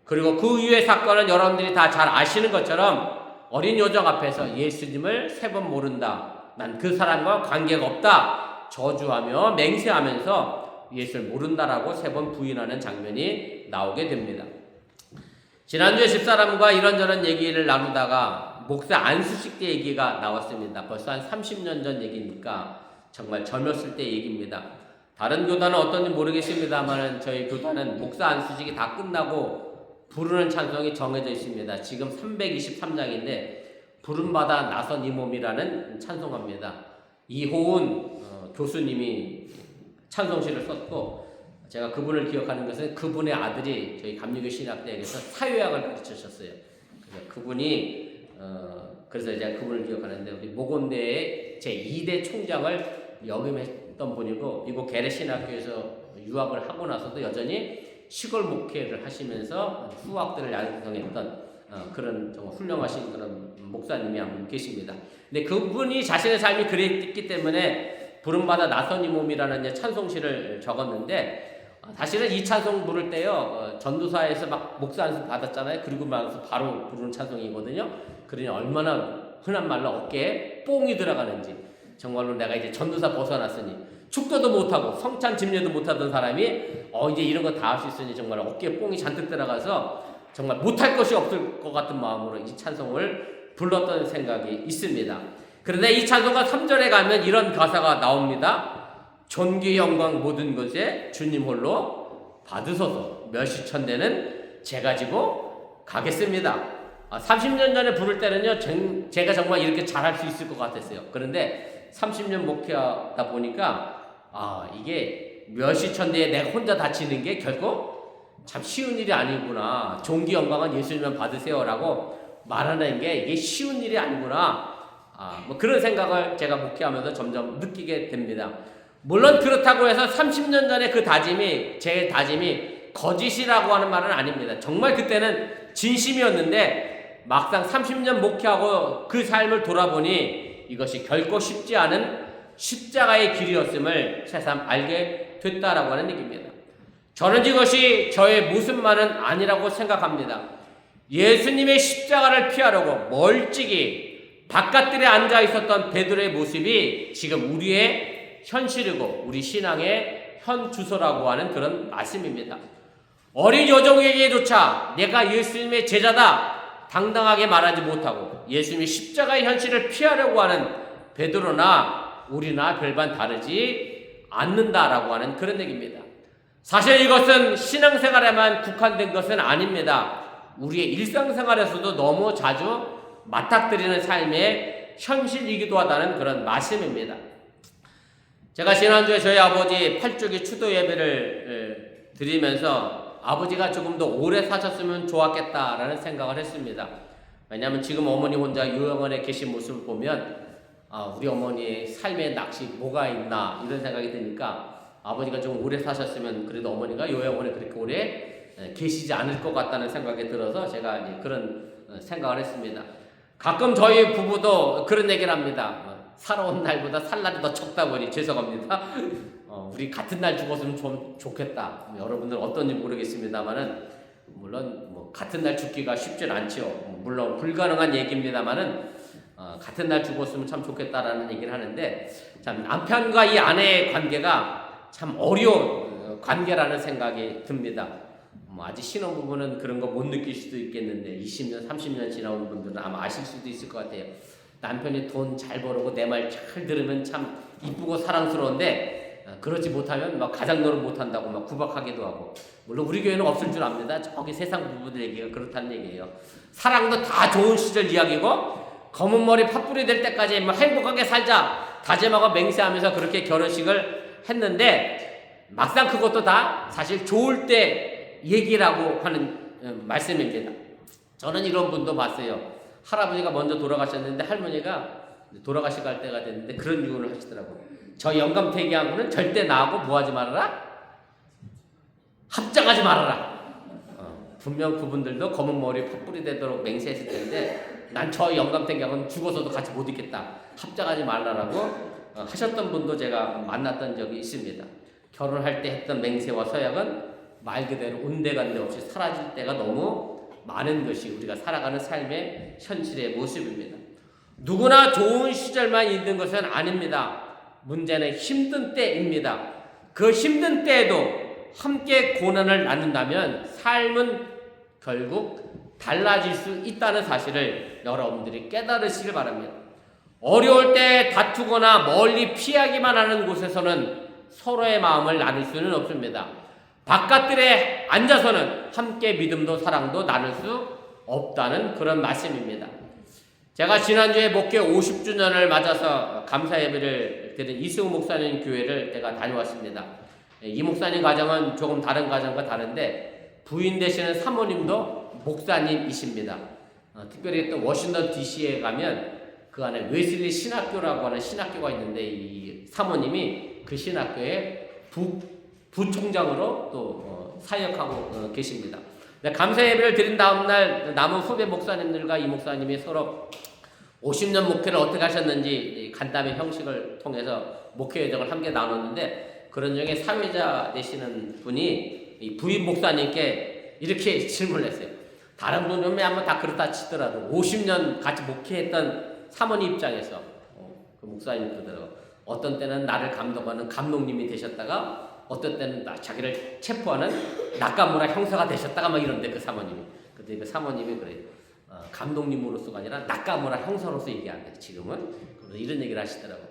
그리고 그 이후의 사건은 여러분들이 다 잘 아시는 것처럼 어린 요정 앞에서 예수님을 3번 모른다, 난 그 사람과 관계가 없다 저주하며 맹세하면서 예수를 모른다라고 3번 부인하는 장면이 나오게 됩니다. 지난주에 집사람과 이런저런 얘기를 나누다가 목사 안수식 때 얘기가 나왔습니다. 벌써 한 30년 전 얘기니까 정말 젊었을 때 얘기입니다. 다른 교단은 어떤지 모르겠습니다만 저희 교단은 목사 안수식이 다 끝나고 부르는 찬송이 정해져 있습니다. 지금 323장인데 부름받아 나선 이 몸이라는 찬송합니다. 이호은 교수님이 찬송시를 썼고, 제가 그분을 기억하는 것은 그분의 아들이 저희 감리교 신학대학에서 사회학을 가르치셨어요. 그래서 그분이 그래서 제가 그분을 기억하는데, 우리 모건대의 제 2대 총장을 역임했던 분이고, 미국 게레 신학교에서 유학을 하고 나서도 여전히 시골 목회를 하시면서 후학들을 양성했던 그런 정말 훌륭하신 그런 목사님이 한 분 계십니다. 근데 그분이 자신의 삶이 그랬기 때문에 부름받아 나선 이 몸이라는 찬송시를 적었는데, 사실은 이 찬송 부를 때요, 전도사에서 막 목사 안수 받았잖아요. 그리고 나서 바로 부르는 찬송이거든요. 그러니 얼마나 흔한 말로 어깨에 뽕이 들어가는지, 정말로 내가 이제 전도사 벗어났으니 축도도 못하고 성찬 집례도 못하던 사람이 이제 이런 거 다 할 수 있으니 정말 어깨에 뽕이 잔뜩 들어가서 정말 못할 것이 없을 것 같은 마음으로 이 찬송을 불렀던 생각이 있습니다. 그런데 이 찬송가 3절에 가면 이런 가사가 나옵니다. 존귀 영광 모든 것에 주님 홀로 받으소서. 멸시천대는 제가 지고 가겠습니다. 30년 전에 부를 때는요, 제가 정말 이렇게 잘할 수 있을 것 같았어요. 그런데 30년 목회하다 보니까 이게 멸시천대에 내가 혼자 다치는 게 결코 참 쉬운 일이 아니구나. 존귀 영광은 예수님만 받으세요라고 말하는 게 이게 쉬운 일이 아니구나. 뭐 그런 생각을 제가 목회하면서 점점 느끼게 됩니다. 물론 그렇다고 해서 30년 전에 그 다짐이, 제 다짐이 거짓이라고 하는 말은 아닙니다. 정말 그때는 진심이었는데 막상 30년 목회하고 그 삶을 돌아보니 이것이 결코 쉽지 않은 십자가의 길이었음을 새삼 알게 됐다라고 하는 얘기입니다. 저는 이것이 저의 모습만은 아니라고 생각합니다. 예수님의 십자가를 피하려고 멀찍이 바깥들에 앉아 있었던 베드로의 모습이 지금 우리의 현실이고 우리 신앙의 현 주소라고 하는 그런 말씀입니다. 어린 여종에게조차 내가 예수님의 제자다 당당하게 말하지 못하고 예수님의 십자가의 현실을 피하려고 하는 베드로나 우리나 별반 다르지 않는다라고 하는 그런 얘기입니다. 사실 이것은 신앙생활에만 국한된 것은 아닙니다. 우리의 일상생활에서도 너무 자주 맞닥뜨리는 삶의 현실이기도 하다는 그런 말씀입니다. 제가 지난주에 저희 아버지 8주기 추도 예배를 드리면서 아버지가 조금 더 오래 사셨으면 좋았겠다라는 생각을 했습니다. 왜냐하면 지금 어머니 혼자 요양원에 계신 모습을 보면 우리 어머니의 삶의 낚시 뭐가 있나 이런 생각이 드니까 아버지가 좀 오래 사셨으면 그래도 어머니가 요양원에 그렇게 오래 계시지 않을 것 같다는 생각이 들어서 제가 그런 생각을 했습니다. 가끔 저희 부부도 그런 얘기를 합니다. 살아온 날보다 살 날이 더 적다 보니 죄송합니다. 우리 같은 날 죽었으면 좀 좋겠다. 여러분들 어떤지 모르겠습니다만은 물론 뭐 같은 날 죽기가 쉽진 않지요. 물론 불가능한 얘기입니다만은 같은 날 죽었으면 참 좋겠다라는 얘기를 하는데 참 남편과 이 아내의 관계가 참 어려운 관계라는 생각이 듭니다. 아직 신혼부부는 그런 거 못 느낄 수도 있겠는데 20년, 30년 지나온 분들은 아마 아실 수도 있을 것 같아요. 남편이 돈 잘 벌고 내 말 잘 들으면 참 이쁘고 사랑스러운데 그러지 못하면 막 가장노릇 못한다고 막 구박하기도 하고. 물론 우리 교회는 없을 줄 압니다. 저기 세상 부부들 얘기가 그렇다는 얘기예요. 사랑도 다 좋은 시절 이야기고 검은 머리 팥불이 될 때까지 막 행복하게 살자 다짐하고 맹세하면서 그렇게 결혼식을 했는데 막상 그것도 다 사실 좋을 때 얘기라고 하는 말씀입니다. 저는 이런 분도 봤어요. 할아버지가 먼저 돌아가셨는데 할머니가 돌아가시고 할 때가 됐는데 그런 유언을 하시더라고요. 저 영감태기하고는 절대 나하고 뭐하지 말아라? 합장하지 말아라. 분명 그분들도 검은 머리 팥불이 되도록 맹세했을 텐데 난 저 영감태기하고는 죽어서도 같이 못 있겠다. 합장하지 말라라고 하셨던 분도 제가 만났던 적이 있습니다. 결혼할 때 했던 맹세와 서약은 말 그대로 온데간데 없이 사라질 때가 너무 많은 것이 우리가 살아가는 삶의 현실의 모습입니다. 누구나 좋은 시절만 있는 것은 아닙니다. 문제는 힘든 때입니다. 그 힘든 때에도 함께 고난을 나눈다면 삶은 결국 달라질 수 있다는 사실을 여러분들이 깨달으시길 바랍니다. 어려울 때 다투거나 멀리 피하기만 하는 곳에서는 서로의 마음을 나눌 수는 없습니다. 바깥들에 앉아서는 함께 믿음도 사랑도 나눌 수 없다는 그런 말씀입니다. 제가 지난주에 목회 50주년을 맞아서 감사 예배를 드린 이승우 목사님 교회를 제가 다녀왔습니다. 이 목사님 가정은 조금 다른 가정과 다른데 부인 되시는 사모님도 목사님이십니다. 특별히 또 워싱턴 DC에 가면 그 안에 웨슬리 신학교라고 하는 신학교가 있는데 이 사모님이 그 신학교의 부총장으로 또 사역하고 계십니다. 감사 예배를 드린 다음날 남은 후배 목사님들과 이 목사님이 서로 50년 목회를 어떻게 하셨는지 간담회 형식을 통해서 목회 여정을 함께 나눴는데 그런 중에 사회자 되시는 분이 이 부인 목사님께 이렇게 질문을 했어요. 다른 분은 한번 다 그렇다 치더라도 50년 같이 목회했던 사모님 입장에서 그 목사님 그러더라고요. 어떤 때는 나를 감독하는 감독님이 되셨다가 어떤 때는 자기를 체포하는 나카무라 형사가 되셨다가 막 이런데 그 사모님이. 근데 그 사모님이 그래요. 감독님으로서가 아니라 나카무라 형사로서 얘기하는데 지금은 이런 얘기를 하시더라고요.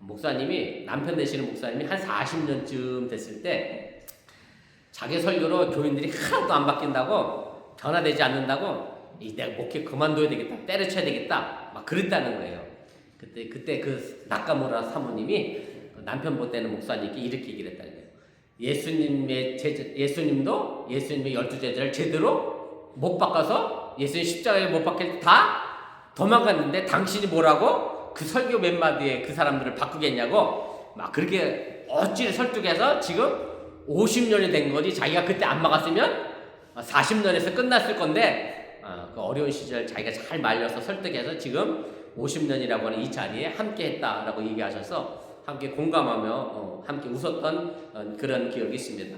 목사님이, 남편 되시는 목사님이 한 40년쯤 됐을 때 자기 설교로 교인들이 하나도 안 바뀐다고, 변화되지 않는다고, 내가 목회 그만둬야 되겠다, 때려쳐야 되겠다, 막 그랬다는 거예요. 그때 그 나카무라 사모님이 남편 보태는 목사님께 이렇게 얘기를 했다는 거예요. 예수님의 12제자를 제대로 못 바꿔서 예수님 십자가에 못 박힐 때 다 도망갔는데 당신이 뭐라고 그 설교 몇 마디에 그 사람들을 바꾸겠냐고 막 그렇게 어찌를 설득해서 지금 50년이 된 거지. 자기가 그때 안 막았으면 40년에서 끝났을 건데 그 어려운 시절 자기가 잘 말려서 설득해서 지금 50년이라고 하는 이 자리에 함께 했다라고 얘기하셔서 함께 공감하며 함께 웃었던 그런 기억이 있습니다.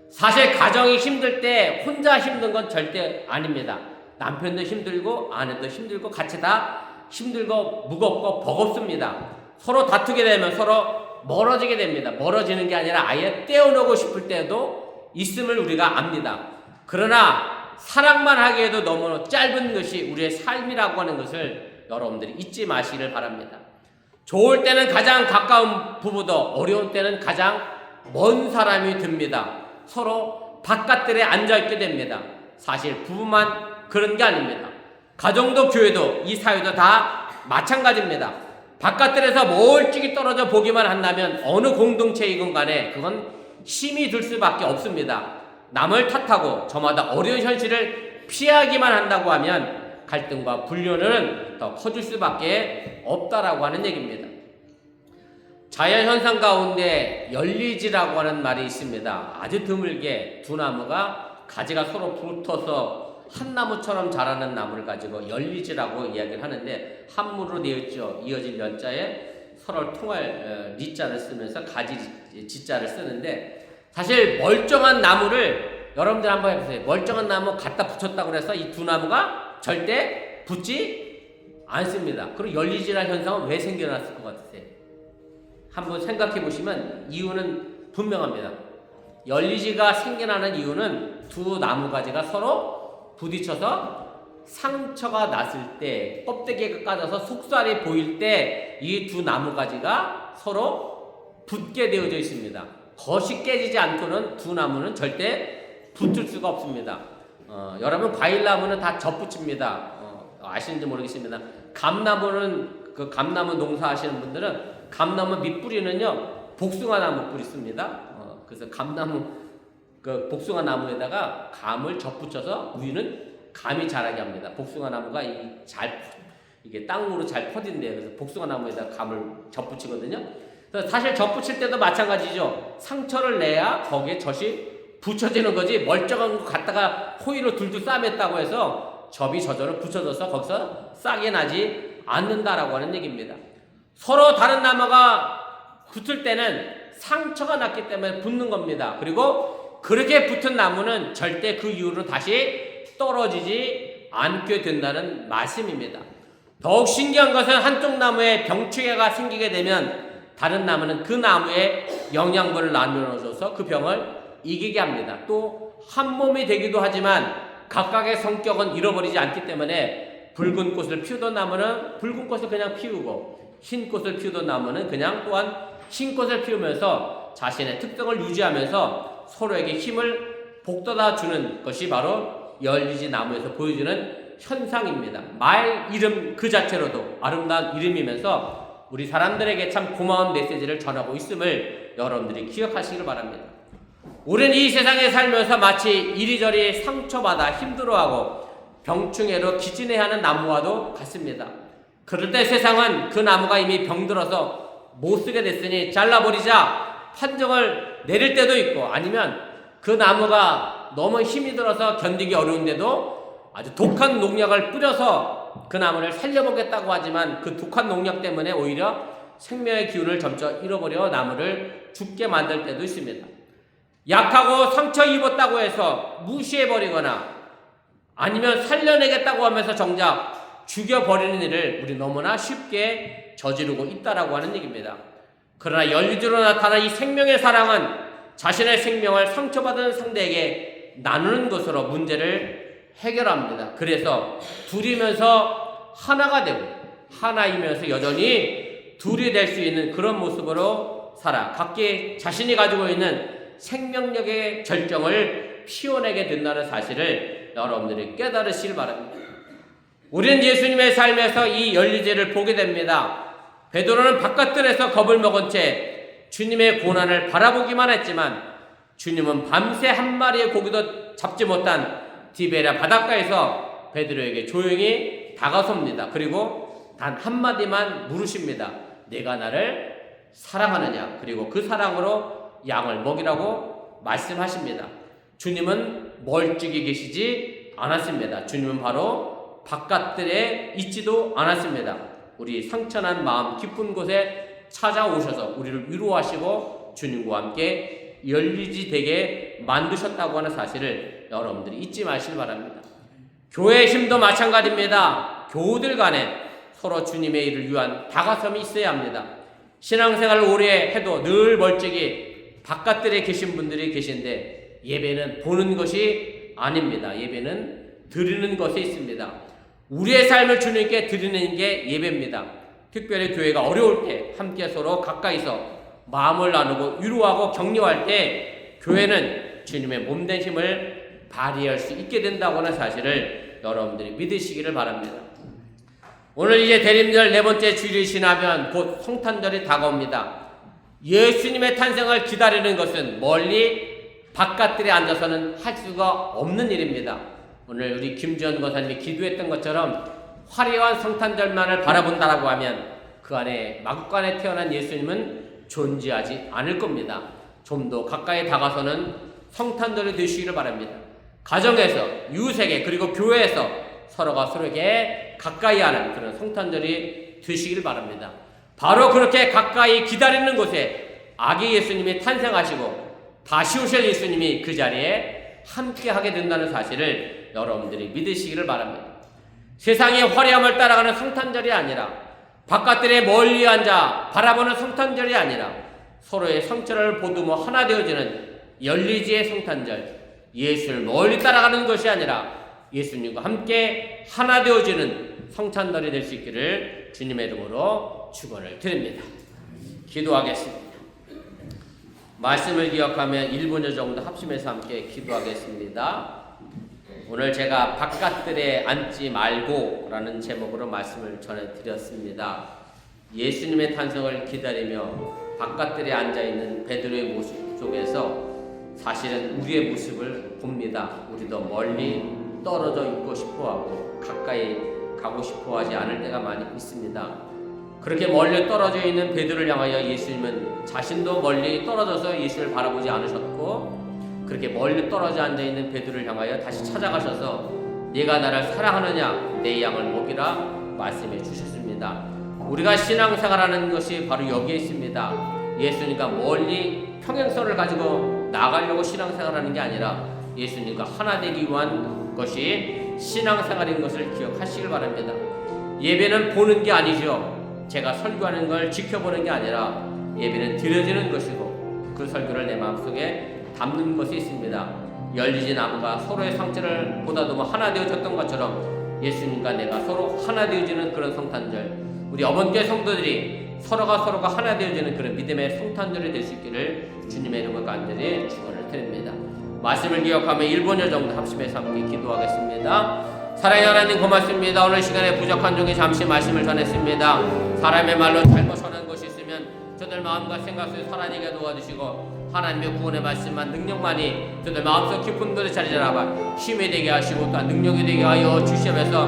사실 가정이 힘들 때 혼자 힘든 건 절대 아닙니다. 남편도 힘들고 아내도 힘들고 같이 다 힘들고 무겁고 버겁습니다. 서로 다투게 되면 서로 멀어지게 됩니다. 멀어지는 게 아니라 아예 떼어놓고 싶을 때도 있음을 우리가 압니다. 그러나 사랑만 하기에도 너무 짧은 것이 우리의 삶이라고 하는 것을 여러분들이 잊지 마시기를 바랍니다. 좋을 때는 가장 가까운 부부도 어려운 때는 가장 먼 사람이 됩니다. 서로 바깥들에 앉아있게 됩니다. 사실 부부만 그런 게 아닙니다. 가정도 교회도 이 사회도 다 마찬가지입니다. 바깥들에서 멀찍이 떨어져 보기만 한다면 어느 공동체이건 간에 그건 힘이 들 수밖에 없습니다. 남을 탓하고 저마다 어려운 현실을 피하기만 한다고 하면 갈등과 불륜은 더 커질 수밖에 없다라고 하는 얘기입니다. 자연현상 가운데 열리지라고 하는 말이 있습니다. 아주 드물게 두 나무가 가지가 서로 붙어서 한 나무처럼 자라는 나무를 가지고 열리지라고 이야기를 하는데 한문으로 되어 있죠. 이어진 연자에 서로를 통할 리자를 쓰면서 가지 지자를 쓰는데 사실 멀쩡한 나무를 여러분들 한번 해보세요. 멀쩡한 나무 갖다 붙였다고 해서 이 두 나무가 절대 붙지 않습니다. 그리고 열리지라는 현상은 왜 생겨났을 것 같으세요? 한번 생각해 보시면 이유는 분명합니다. 열리지가 생겨나는 이유는 두 나무 가지가 서로 부딪혀서 상처가 났을 때 껍데기가 까져서 속살이 보일 때 이 두 나무 가지가 서로 붙게 되어져 있습니다. 겉이 깨지지 않고는 두 나무는 절대 붙을 수가 없습니다. 여러분 과일나무는 다 젖붙입니다. 아시는지 모르겠습니다. 감나무는 그 감나무 농사하시는 분들은 감나무 밑뿌리는요 복숭아나무 뿌리 씁니다. 그래서 감나무 그 복숭아 나무에다가 감을 접붙여서 위는 감이 자라게 합니다. 복숭아 나무가 이게 땅으로 잘 퍼진대요. 그래서 복숭아 나무에다가 감을 접붙이거든요. 그래서 사실 접붙일 때도 마찬가지죠. 상처를 내야 거기에 젖이 붙여지는 거지 멀쩡한 거 갖다가 호일로 둘둘 싸맸다고 해서 접이 저절로 붙여져서 거기서 싹이 나지 않는다라고 하는 얘기입니다. 서로 다른 나무가 붙을 때는 상처가 났기 때문에 붙는 겁니다. 그리고 그렇게 붙은 나무는 절대 그 이후로 다시 떨어지지 않게 된다는 말씀입니다. 더욱 신기한 것은 한쪽 나무에 병충해가 생기게 되면 다른 나무는 그 나무에 영양분을 나누어줘서 그 병을 이기게 합니다. 또 한 몸이 되기도 하지만 각각의 성격은 잃어버리지 않기 때문에 붉은 꽃을 피우던 나무는 붉은 꽃을 그냥 피우고 흰 꽃을 피우던 나무는 그냥 또한 흰 꽃을 피우면서 자신의 특성을 유지하면서 서로에게 힘을 북돋아 주는 것이 바로 열리지 나무에서 보여주는 현상입니다. 말 이름 그 자체로도 아름다운 이름이면서 우리 사람들에게 참 고마운 메시지를 전하고 있음을 여러분들이 기억하시길 바랍니다. 우리는 이 세상에 살면서 마치 이리저리 상처받아 힘들어하고 병충해로 기진해야 하는 나무와도 같습니다. 그럴 때 세상은 그 나무가 이미 병들어서 못쓰게 됐으니 잘라버리자 판정을 내릴 때도 있고 아니면 그 나무가 너무 힘이 들어서 견디기 어려운데도 아주 독한 농약을 뿌려서 그 나무를 살려보겠다고 하지만 그 독한 농약 때문에 오히려 생명의 기운을 점차 잃어버려 나무를 죽게 만들 때도 있습니다. 약하고 상처 입었다고 해서 무시해버리거나 아니면 살려내겠다고 하면서 정작 죽여버리는 일을 우리 너무나 쉽게 저지르고 있다라고 하는 얘기입니다. 그러나 열리지로 나타난 이 생명의 사랑은 자신의 생명을 상처받은 상대에게 나누는 것으로 문제를 해결합니다. 그래서 둘이면서 하나가 되고 하나이면서 여전히 둘이 될 수 있는 그런 모습으로 살아 각기 자신이 가지고 있는 생명력의 결정을 피워내게 된다는 사실을 여러분들이 깨달으시길 바랍니다. 우리는 예수님의 삶에서 이 열리제를 보게 됩니다. 베드로는 바깥들에서 겁을 먹은 채 주님의 고난을 바라보기만 했지만 주님은 밤새 한 마리의 고기도 잡지 못한 디베랴 바닷가에서 베드로에게 조용히 다가섭니다. 그리고 단 한마디만 물으십니다. 내가 나를 사랑하느냐? 그리고 그 사랑으로 양을 먹이라고 말씀하십니다. 주님은 멀찍이 계시지 않았습니다. 주님은 바로 바깥들에 있지도 않았습니다. 우리 상처난 마음 깊은 곳에 찾아오셔서 우리를 위로하시고 주님과 함께 열리지 되게 만드셨다고 하는 사실을 여러분들이 잊지 마시길 바랍니다. 교회의 힘도 마찬가지입니다. 교우들 간에 서로 주님의 일을 위한 다가섬이 있어야 합니다. 신앙생활을 오래 해도 늘 멀찍이 바깥들에 계신 분들이 계신데 예배는 보는 것이 아닙니다. 예배는 드리는 것에 있습니다. 우리의 삶을 주님께 드리는 게 예배입니다. 특별히 교회가 어려울 때 함께 서로 가까이서 마음을 나누고 위로하고 격려할 때 교회는 주님의 몸된 힘을 발휘할 수 있게 된다고 하는 사실을 여러분들이 믿으시기를 바랍니다. 오늘 이제 대림절 네 번째 주일이 지나면 곧 성탄절이 다가옵니다. 예수님의 탄생을 기다리는 것은 멀리 바깥들에 앉아서는 할 수가 없는 일입니다. 오늘 우리 김주현 권사님이 기도했던 것처럼 화려한 성탄절만을 바라본다라고 하면 그 안에 마구간에 태어난 예수님은 존재하지 않을 겁니다. 좀 더 가까이 다가서는 성탄절이 되시기를 바랍니다. 가정에서, 이웃에게, 그리고 교회에서 서로가 서로에게 가까이 하는 그런 성탄절이 되시기를 바랍니다. 바로 그렇게 가까이 기다리는 곳에 아기 예수님이 탄생하시고 다시 오실 예수님이 그 자리에 함께 하게 된다는 사실을 여러분들이 믿으시기를 바랍니다. 세상의 화려함을 따라가는 성탄절이 아니라 바깥들에 멀리 앉아 바라보는 성탄절이 아니라 서로의 상처를 보듬어 하나 되어지는 열리지의 성탄절, 예수를 멀리 따라가는 것이 아니라 예수님과 함께 하나 되어지는 성탄절이 될 수 있기를 주님의 이름으로 축원을 드립니다. 기도하겠습니다. 말씀을 기억하며 1분여 정도 합심해서 함께 기도하겠습니다. 오늘 제가 바깥들에 앉지 말고 라는 제목으로 말씀을 전해드렸습니다. 예수님의 탄생을 기다리며 바깥들에 앉아있는 베드로의 모습 속에서 사실은 우리의 모습을 봅니다. 우리도 멀리 떨어져 있고 싶어하고 가까이 가고 싶어하지 않을 때가 많이 있습니다. 그렇게 멀리 떨어져 있는 베드로를 향하여 예수님은 자신도 멀리 떨어져서 예수를 바라보지 않으셨고 그렇게 멀리 떨어져 앉아있는 베드로를 향하여 다시 찾아가셔서 네가 나를 사랑하느냐 내 양을 먹이라 말씀해 주셨습니다. 우리가 신앙생활하는 것이 바로 여기에 있습니다. 예수님과 멀리 평행선을 가지고 나가려고 신앙생활하는 게 아니라 예수님과 하나 되기 위한 것이 신앙생활인 것을 기억하시길 바랍니다. 예배는 보는 게 아니죠. 제가 설교하는 걸 지켜보는 게 아니라 예배는 드려지는 것이고 그 설교를 내 마음속에 담는 것이 있습니다. 열리지 나무가 서로의 상처를 보다듬어 하나 되어졌던 것처럼 예수님과 내가 서로 하나 되어지는 그런 성탄절, 우리 어번교회 성도들이 서로가 하나 되어지는 그런 믿음의 성탄절이 될 수 있기를 주님의 이름으로 간절히 축원을 드립니다. 말씀을 기억하며 1분여 정도 합심해서 함께 기도하겠습니다. 사랑의 하나님 고맙습니다. 오늘 시간에 부족한 중에 잠시 말씀을 전했습니다. 사람의 말로 잘못 전한 것이 있으면 저들 마음과 생각 속에 살아내게 도와주시고 하나님의 구원의 말씀만 능력만이 저들 마음속 깊은 곳에 자리 잡아 힘이 되게 하시고 또한 능력이 되게 하여 주시면서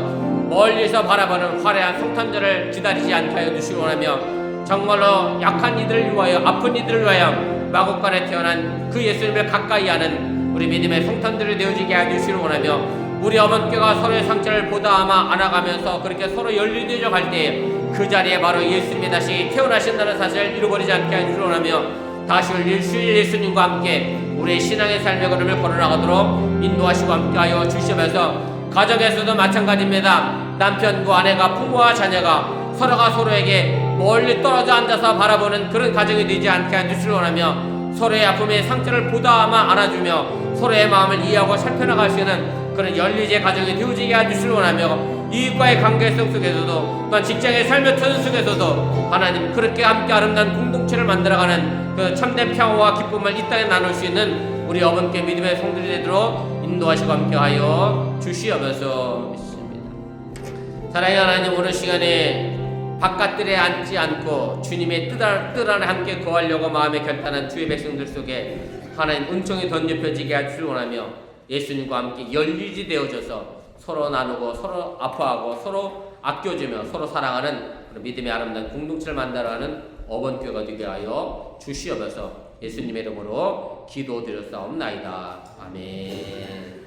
멀리서 바라보는 화려한 성탄절을 기다리지 않게 하여 주시기 원하며 정말로 약한 이들을 위하여 아픈 이들을 위하여 마곡간에 태어난 그 예수님을 가까이 하는 우리 믿음의 성탄절이 되어지게 하여 주시기 원하며 우리 어머니께가 서로의 상처를 보다아마 안아가면서 그렇게 서로 열리되어 갈 때에 그 자리에 바로 예수님이 다시 태어나신다는 사실을 잃어버리지 않게 하여 주시기 원하며 다시 올 예수님과 함께 우리의 신앙의 삶의 걸음을 걸어나가도록 인도하시고 함께하여 주시면서 가정에서도 마찬가지입니다. 남편과 아내가 부모와 자녀가 서로가 서로에게 멀리 떨어져 앉아서 바라보는 그런 가정이 되지 않게 해주시기 원하며 서로의 아픔의 상처를 보다아마 안아주며 서로의 마음을 이해하고 살펴나갈 수 있는 그런 열리제 가정이 되어지게 해주시기 원하며 이익과의 관계성 속에서도 또한 직장의 삶의 터전 속에서도 하나님 그렇게 함께 아름다운 공동체를 만들어가는 그 참된 평화와 기쁨을 이 땅에 나눌 수 있는 우리 어머니께 믿음의 성들이 되도록 인도하시고 함께하여 주시옵소서 믿습니다. 사랑의 하나님, 오늘 시간에 바깥들에 앉지 않고 주님의 뜻 안에 함께 거하려고 마음에 결단한 주의 백성들 속에 하나님 은총이 덧입혀지게 할 줄 원하며 예수님과 함께 열리지 되어져서 서로 나누고 서로 아파하고 서로 아껴주며 서로 사랑하는 믿음의 아름다운 공동체를 만들어가는 어번교회가 되게 하여 주시옵소서 예수님의 이름으로 기도드렸사옵나이다. 아멘.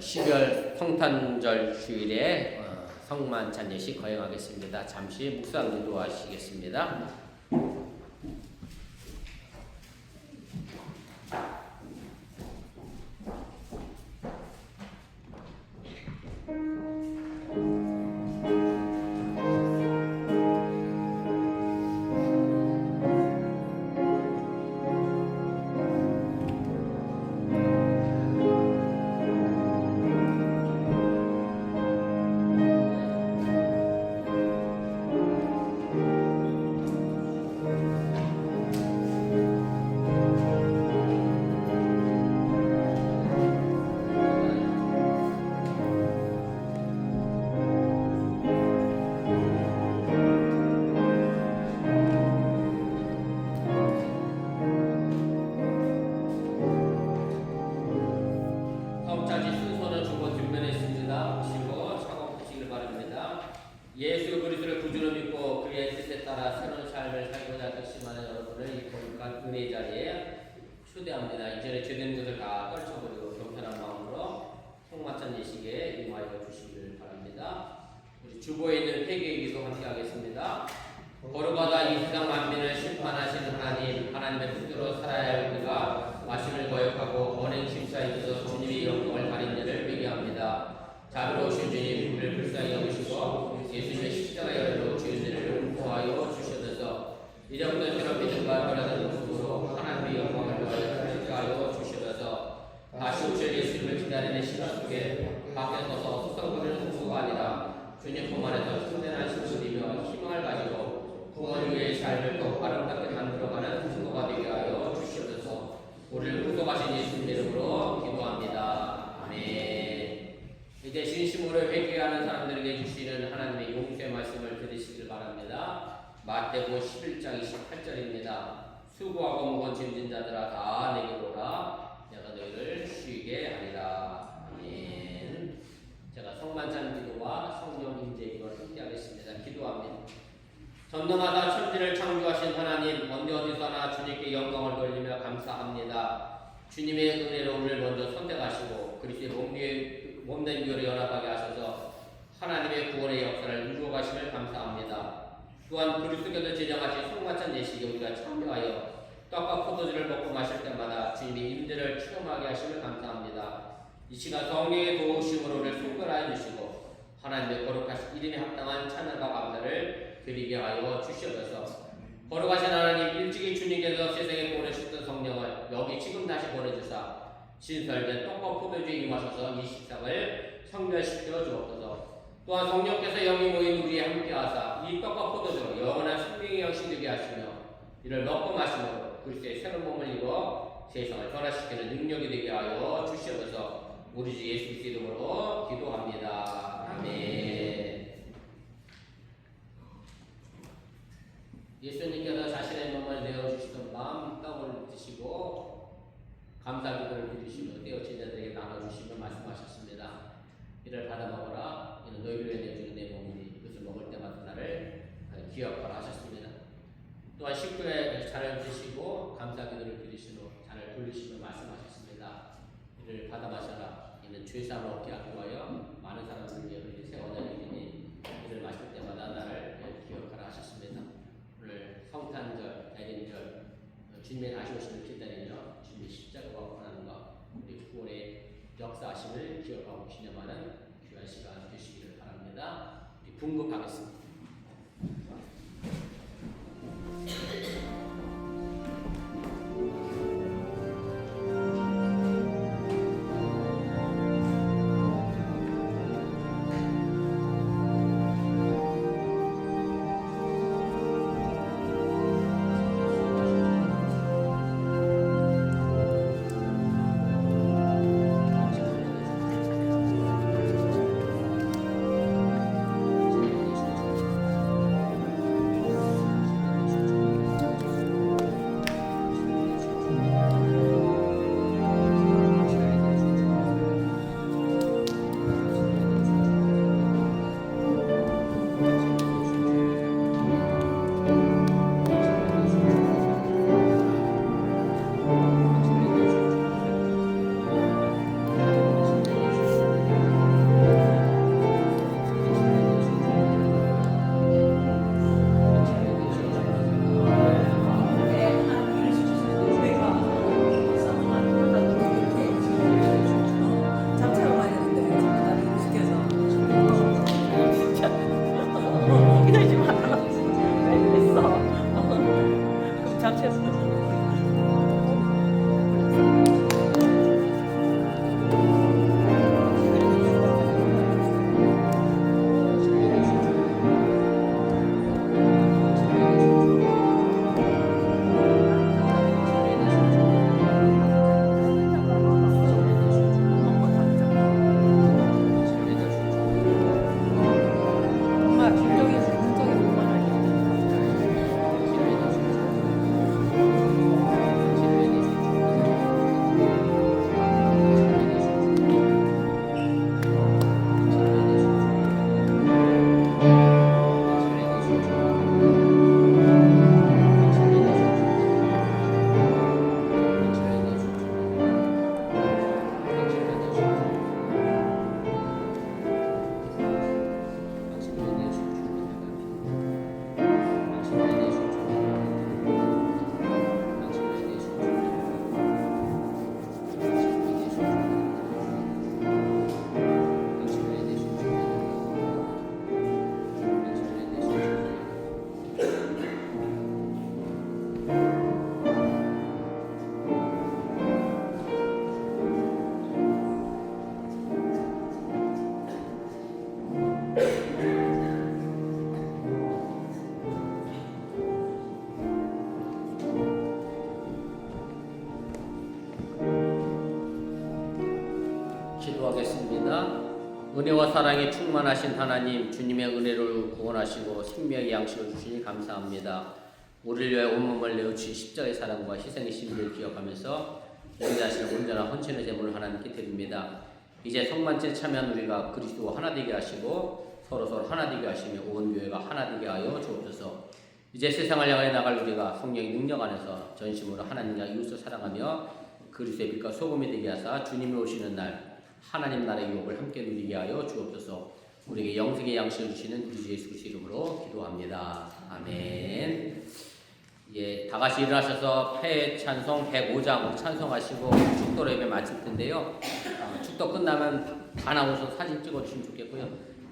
12월 성탄절 주일에 성만찬 예식 거행하겠습니다. 잠시 묵상 기도하시겠습니다. 예수 그리스도를 구주로 믿고 그의 뜻에 따라 새로운 삶을 살고자 결심하는 여러분을 이 거룩한 은혜의 자리에 초대합니다. 이전에 죄된 것을 다 떨쳐버리고 경건한 마음으로 성만찬 예식에 임하여 주시기를 바랍니다. 우리 주보에 있는 회개기도 함께 하겠습니다. 거룩하다 이 세상 만민을 심판하시는 하나님, 하나님의 뜻대로 살아야 할 우리가 마심을 거역하고 언행 심사에 있어 주님의 영광을 가린 일을 회개합니다. 자비로우신 주님, 우리를 불쌍히 여기시고 예수님의 십자가 열로 죄인들을 용서하여 주셔서 이제부터 새로운 믿음과 변화된 모습으로 하나님의 영광을 위하여 주셔서 다시 오실 예수님을 기다리는 시간 속에 밖에 서서 수상거리는 성도가 아니라 주님 품 안에서 충만한 신부이며 희망을 가지고 구원 위의 삶을 더 아름답게 만들어가는 성도가 되게 하여 주시옵소서. 우리를 구속하신 예수님 이름으로 기도합니다. 아멘. 이제 진심으로 회개하는 사람들에게 주시는 하나님의 용서의 말씀을 들으시길 바랍니다. 마태복음 11장 28절입니다. 수고하고 무거운 짐진 자들아 다 내게로 오라. 내가 너희를 쉬게 하리라. 아멘. 제가 성만찬 기도와 성령 임재 기도를 함께 하겠습니다. 기도합니다. 전능하사 천지를 창조하신 하나님, 언제 어디서나 주님께 영광을 돌리며 감사합니다. 주님의 은혜로 우리를 먼저 선택하시고 그리스도의 몸된 교회로 연합하게 하셔서 하나님의 구원의 역사를 이루어 가심을 감사합니다. 또한 그리스도께서 제정하신 성만찬 예식에 우리가 참여하여 떡과 포도주를 먹고 마실 때마다 주님의 임재를 체험하게 하심을 감사합니다. 이 시간 성령의 도우심으로 우리를 속별하여 주시고 하나님의 거룩하신 이름에 합당한 찬양과 감사를 드리게 하여 주시옵소서. 거룩하신 하나님, 일찍이 주님께서 세상에 보내셨던 성령을 여기 지금 다시 보내주사 신설된 떡과 포도주에 임하셔서 이 식상을 성별시켜 주옵소서. 또한 성령께서 영이 모인 우리에 함께하사 이 떡과 포도주로 영원한 생명의 역시 되게 하시며 이를 먹고 마시므로 그리스도의 새로운 몸을 입어 세상을 변화시키는 능력이 되게 하여 주시옵소서. 우리 주 예수 그리스도 이름으로 기도합니다. 아멘. 예수님께서 자신의 몸을 내어주시던 밤 떡을 드시고 감사 기도를 드리시며 떼어 제자들에게 나눠주시며 말씀하셨습니다. 이를 받아 먹어라. 이는 너희를 위해 내주는 내 몸이니 이것을 먹을 때마다 나를 기억하라 하셨습니다. 또한 식구의 잔을 드시고 감사 기도를 드리시며 잔을 돌리시며 말씀하셨습니다. 이를 받아 마셔라. 이는 죄사함을 얻게 하기 위하여 많은 사람들을 위해 흘린 새 언약이니 이를 마실 때마다 나를 기억하라 하셨습니다. 오늘 성탄절, 대림절 주님의 다시 오심을 기다리며 주님의 십자가와 고난과 우리 구원의 역사하심을 기억하고 기념하는 귀한 시간 되시기를 바랍니다. 우리 분급하겠습니다. 기도하겠습니다. 은혜와 사랑에 충만하신 하나님, 주님의 은혜를 구원하시고 생명의 양식을 주시니 감사합니다. 우리를 위하여 온몸을 내어주신 십자가의 사랑과 희생의 신비를 기억하면서 우리 자신을 온전한 헌신의 제물을 하나님께 드립니다. 이제 성만찬에 참여한 우리가 그리스도와 하나 되게 하시고 서로 하나 되게 하시며 온 교회가 하나 되게 하여 주옵소서. 이제 세상을 향하여 나갈 우리가 성령의 능력 안에서 전심으로 하나님과 이웃을 사랑하며 그리스도의 빛과 소금이 되게 하사 주님이 오시는 날 하나님 나라의 유업을 함께 누리게 하여 주옵소서. 우리에게 영생의 양식을 주시는 우리 주 예수 그리스도 이름으로 기도합니다. 아멘. 예, 다 같이 일어나셔서 폐 찬송 105장 찬송하시고 축도로 예배 마칠 텐데요. 축도 끝나면 다 나오셔서 사진 찍어주시면 좋겠고요.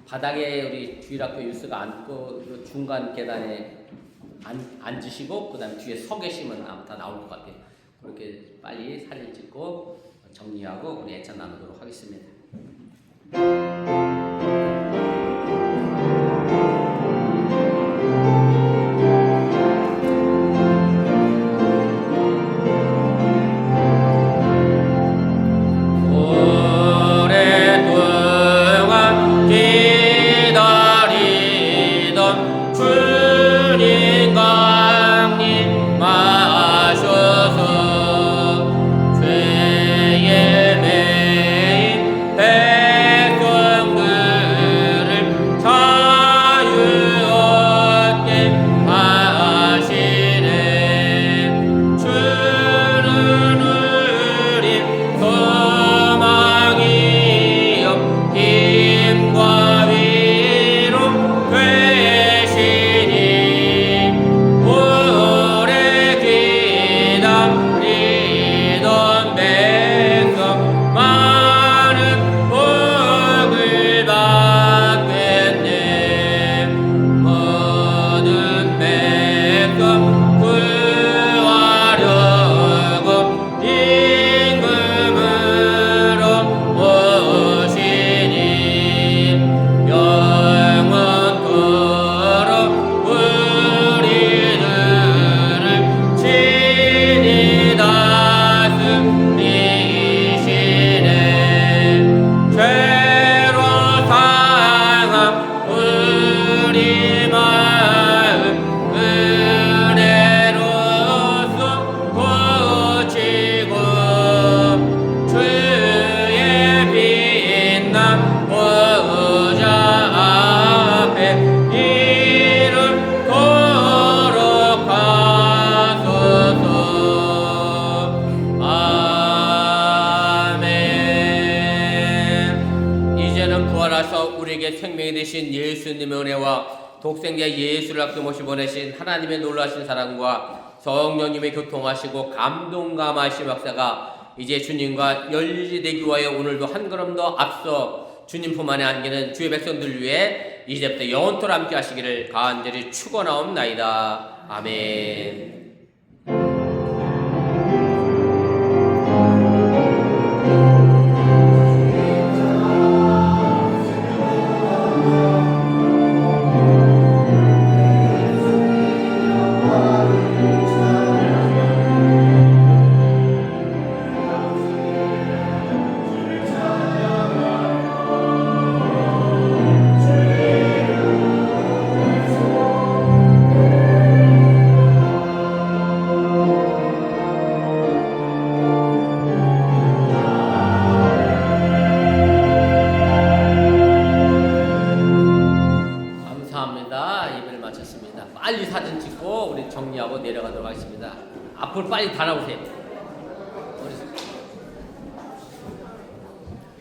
바닥에 우리 주일학교 유스가 앉고 중간 계단에 앉으시고 그 다음에 뒤에 서 계시면 아마 다 나올 것 같아요. 그렇게 빨리 사진 찍고 정리하고 우리 애찬 나누도록 하겠습니다. 죄의 매인 백성 되신 예수님의 은혜와 독생자 예수를 아낌없이 보내신 하나님의 놀라신 사랑과 성령님의 교통하시고 감동감하신 역사가 이제 주님과 열리되기 위하여 오늘도 한 걸음 더 앞서 주님 품 안에 안기는 주의 백성들 위해 이제부터 영원토록 함께 하시기를 간절히 축원하옵나이다. 아멘. 빨리 사진 찍고 우리 정리하고 내려가도록 하겠습니다. 앞으로 빨리 다 나오세요.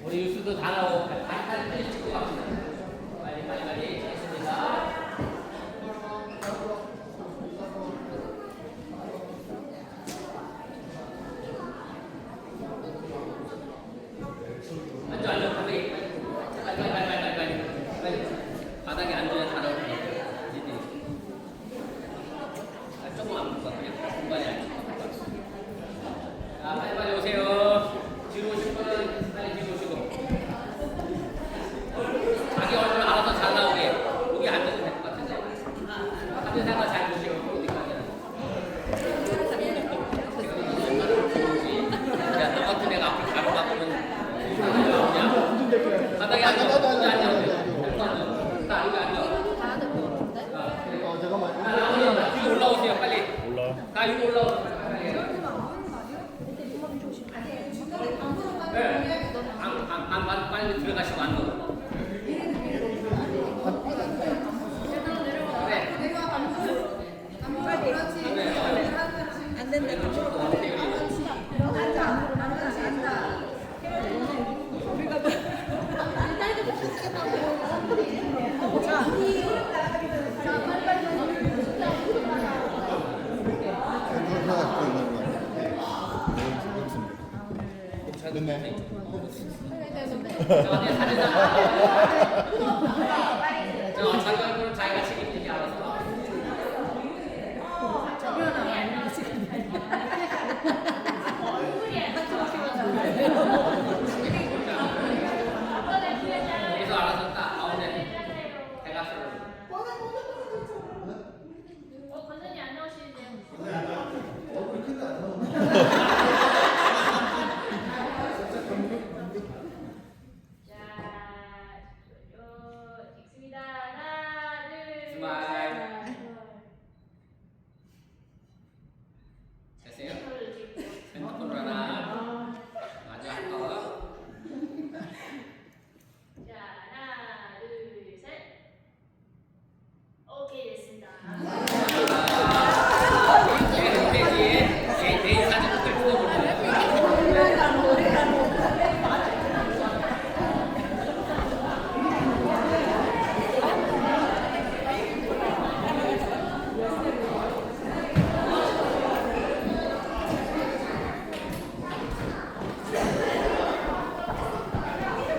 우리 유수도 다 나오고 빨리 찍고 갑시다. 빨리 했습니다. 앉아 빨리 바닥에 앉아야 다 나오고. 조금 안 붙어 그냥 중간에 앉아. 자 빨리 오세요. 뒤로 오실 분은 빨리 뒤로 오시고 자기 얼굴 알아서 잘 나오게 여기 앉아도 될 것 같은데 사진 생각 잘 보시고 어디까지 야, 너 같은 애가 앞으로 가로 바꾸면 바닥에 앉아. 자 여기 앉아. 위로 올라오세요 빨리. 다 위로 올라오세요. 네. 빨리 들어가시고 앉아. 안 된다. 됐네. 사진